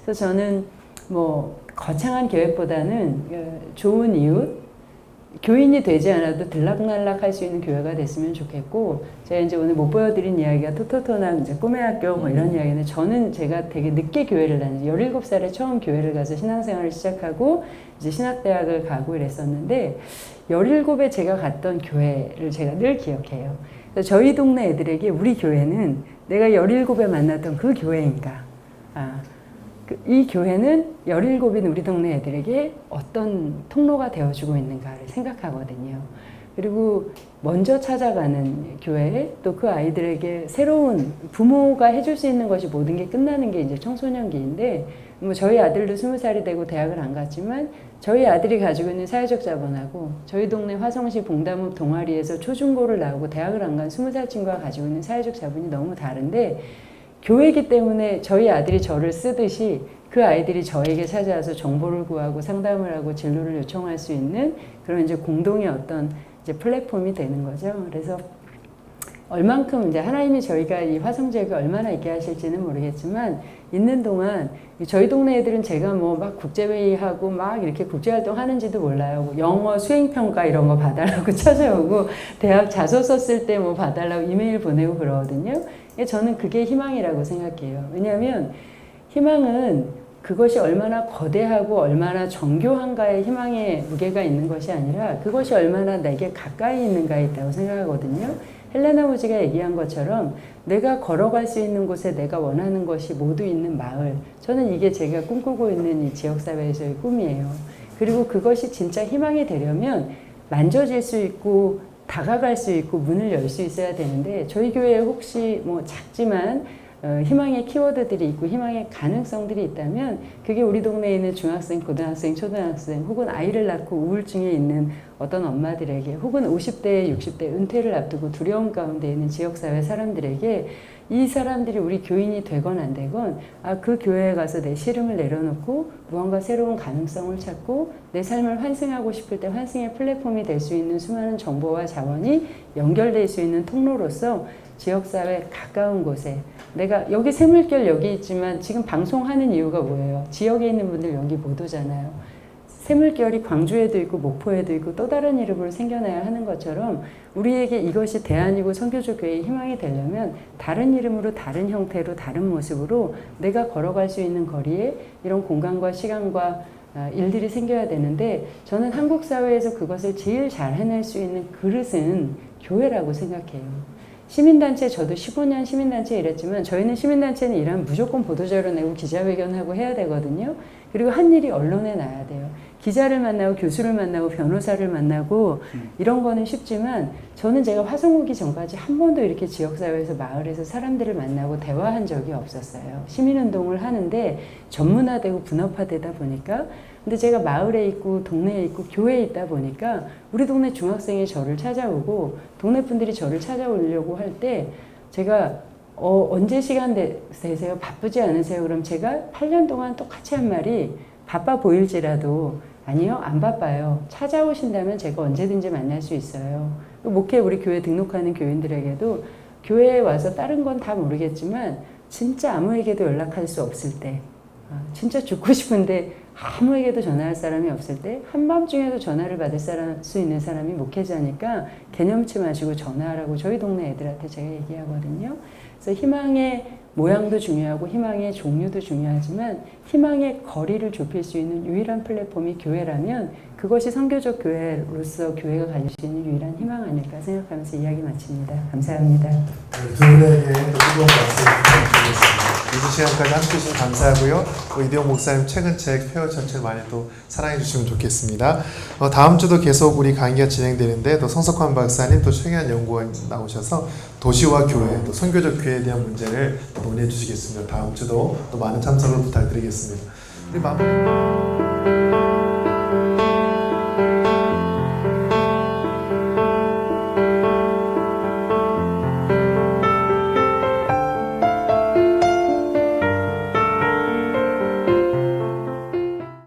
그래서 저는 거창한 계획보다는 좋은 이웃, 교인이 되지 않아도 들락날락 할 수 있는 교회가 됐으면 좋겠고 제가 이제 오늘 못 보여드린 이야기가 토토토나 이제 꿈의 학교 이런 이야기인데 저는 제가 되게 늦게 교회를 다녔어요. 17살에 처음 교회를 가서 신앙생활을 시작하고 이제 신학대학을 가고 이랬었는데 17에 제가 갔던 교회를 제가 늘 기억해요. 그래서 저희 동네 애들에게 우리 교회는 내가 17에 만났던 그 교회인가 이 교회는 17인 우리 동네 애들에게 어떤 통로가 되어주고 있는가를 생각하거든요. 그리고 먼저 찾아가는 교회, 또 그 아이들에게 새로운 부모가 해줄 수 있는 것이 모든 게 끝나는 게 이제 청소년기인데, 저희 아들도 20살이 되고 대학을 안 갔지만, 저희 아들이 가지고 있는 사회적 자본하고, 저희 동네 화성시 봉담읍 동아리에서 초중고를 나오고 대학을 안 간 20살 친구가 가지고 있는 사회적 자본이 너무 다른데, 교회이기 때문에 저희 아들이 저를 쓰듯이 그 아이들이 저에게 찾아와서 정보를 구하고 상담을 하고 진로를 요청할 수 있는 그런 이제 공동의 어떤 이제 플랫폼이 되는 거죠. 그래서 얼만큼 이제 하나님이 저희가 이 화성지역에 얼마나 있게 하실지는 모르겠지만 있는 동안 저희 동네 애들은 제가 막 국제회의하고 막 이렇게 국제활동 하는지도 몰라요. 영어 수행평가 이런 거 봐달라고 찾아오고 대학 자소 썼을 때 봐달라고 이메일 보내고 그러거든요. 저는 그게 희망이라고 생각해요. 왜냐하면 희망은 그것이 얼마나 거대하고 얼마나 정교한가의 희망의 무게가 있는 것이 아니라 그것이 얼마나 내게 가까이 있는가에 있다고 생각하거든요. 헬레나 우지가 얘기한 것처럼 내가 걸어갈 수 있는 곳에 내가 원하는 것이 모두 있는 마을. 저는 이게 제가 꿈꾸고 있는 이 지역사회에서의 꿈이에요. 그리고 그것이 진짜 희망이 되려면 만져질 수 있고 다가갈 수 있고 문을 열 수 있어야 되는데 저희 교회에 혹시 뭐 작지만 희망의 키워드들이 있고 희망의 가능성들이 있다면 그게 우리 동네에 있는 중학생, 고등학생, 초등학생 혹은 아이를 낳고 우울증에 있는 어떤 엄마들에게 혹은 50대, 60대 은퇴를 앞두고 두려움 가운데 있는 지역사회 사람들에게 이 사람들이 우리 교인이 되건 안 되건 그 교회에 가서 내 시름을 내려놓고 무언가 새로운 가능성을 찾고 내 삶을 환승하고 싶을 때 환승의 플랫폼이 될 수 있는 수많은 정보와 자원이 연결될 수 있는 통로로서 지역사회 가까운 곳에 내가 여기 샘물결 여기 있지만 지금 방송하는 이유가 뭐예요? 지역에 있는 분들 여기 못 오잖아요. 샘물결이 광주에도 있고 목포에도 있고 또 다른 이름으로 생겨나야 하는 것처럼 우리에게 이것이 대안이고 선교조 교회의 희망이 되려면 다른 이름으로 다른 형태로 다른 모습으로 내가 걸어갈 수 있는 거리에 이런 공간과 시간과 일들이 생겨야 되는데 저는 한국 사회에서 그것을 제일 잘 해낼 수 있는 그릇은 교회라고 생각해요. 시민단체 저도 15년 시민단체 일했지만 저희는 시민단체는 일하면 무조건 보도자료 내고 기자회견하고 해야 되거든요. 그리고 한 일이 언론에 나야 돼요. 기자를 만나고 교수를 만나고 변호사를 만나고 이런 거는 쉽지만 저는 제가 화성 오기 전까지 한 번도 이렇게 지역사회에서 마을에서 사람들을 만나고 대화한 적이 없었어요. 시민운동을 하는데 전문화되고 분업화되다 보니까 근데 제가 마을에 있고 동네에 있고 교회에 있다 보니까 우리 동네 중학생이 저를 찾아오고 동네 분들이 저를 찾아오려고 할 때 제가 언제 시간 되세요? 바쁘지 않으세요? 그럼 제가 8년 동안 똑같이 한 말이 바빠 보일지라도 아니요, 안 바빠요. 찾아오신다면 제가 언제든지 만날 수 있어요. 목회 우리 교회 등록하는 교인들에게도 교회에 와서 다른 건 다 모르겠지만 진짜 아무에게도 연락할 수 없을 때 진짜 죽고 싶은데 아무에게도 전화할 사람이 없을 때 한밤중에도 전화를 받을 수 있는 사람이 목회자니까 개념치 마시고 전화하라고 저희 동네 애들한테 제가 얘기하거든요. 그래서 희망의 모양도 중요하고 희망의 종류도 중요하지만 희망의 거리를 좁힐 수 있는 유일한 플랫폼이 교회라면 그것이 선교적 교회로서 교회가 가질 수 있는 유일한 희망 아닐까 생각하면서 이야기 마칩니다. 감사합니다.
두 분에게 또 뜨거운 박수 부탁드리겠습니다. 이번 시간까지 함께해 주셔서 감사하고요. 이대용 목사님 최근 책 폐허 전체를 많이 또 사랑해 주시면 좋겠습니다. 다음 주도 계속 우리 강의가 진행되는데 또 성석환 박사님 또 최경환 연구원 나오셔서 도시와 교회 또 선교적 교회에 대한 문제를 논의해 주시겠습니다. 다음 주도 또 많은 참석을 부탁드리겠습니다. 우리 마무리.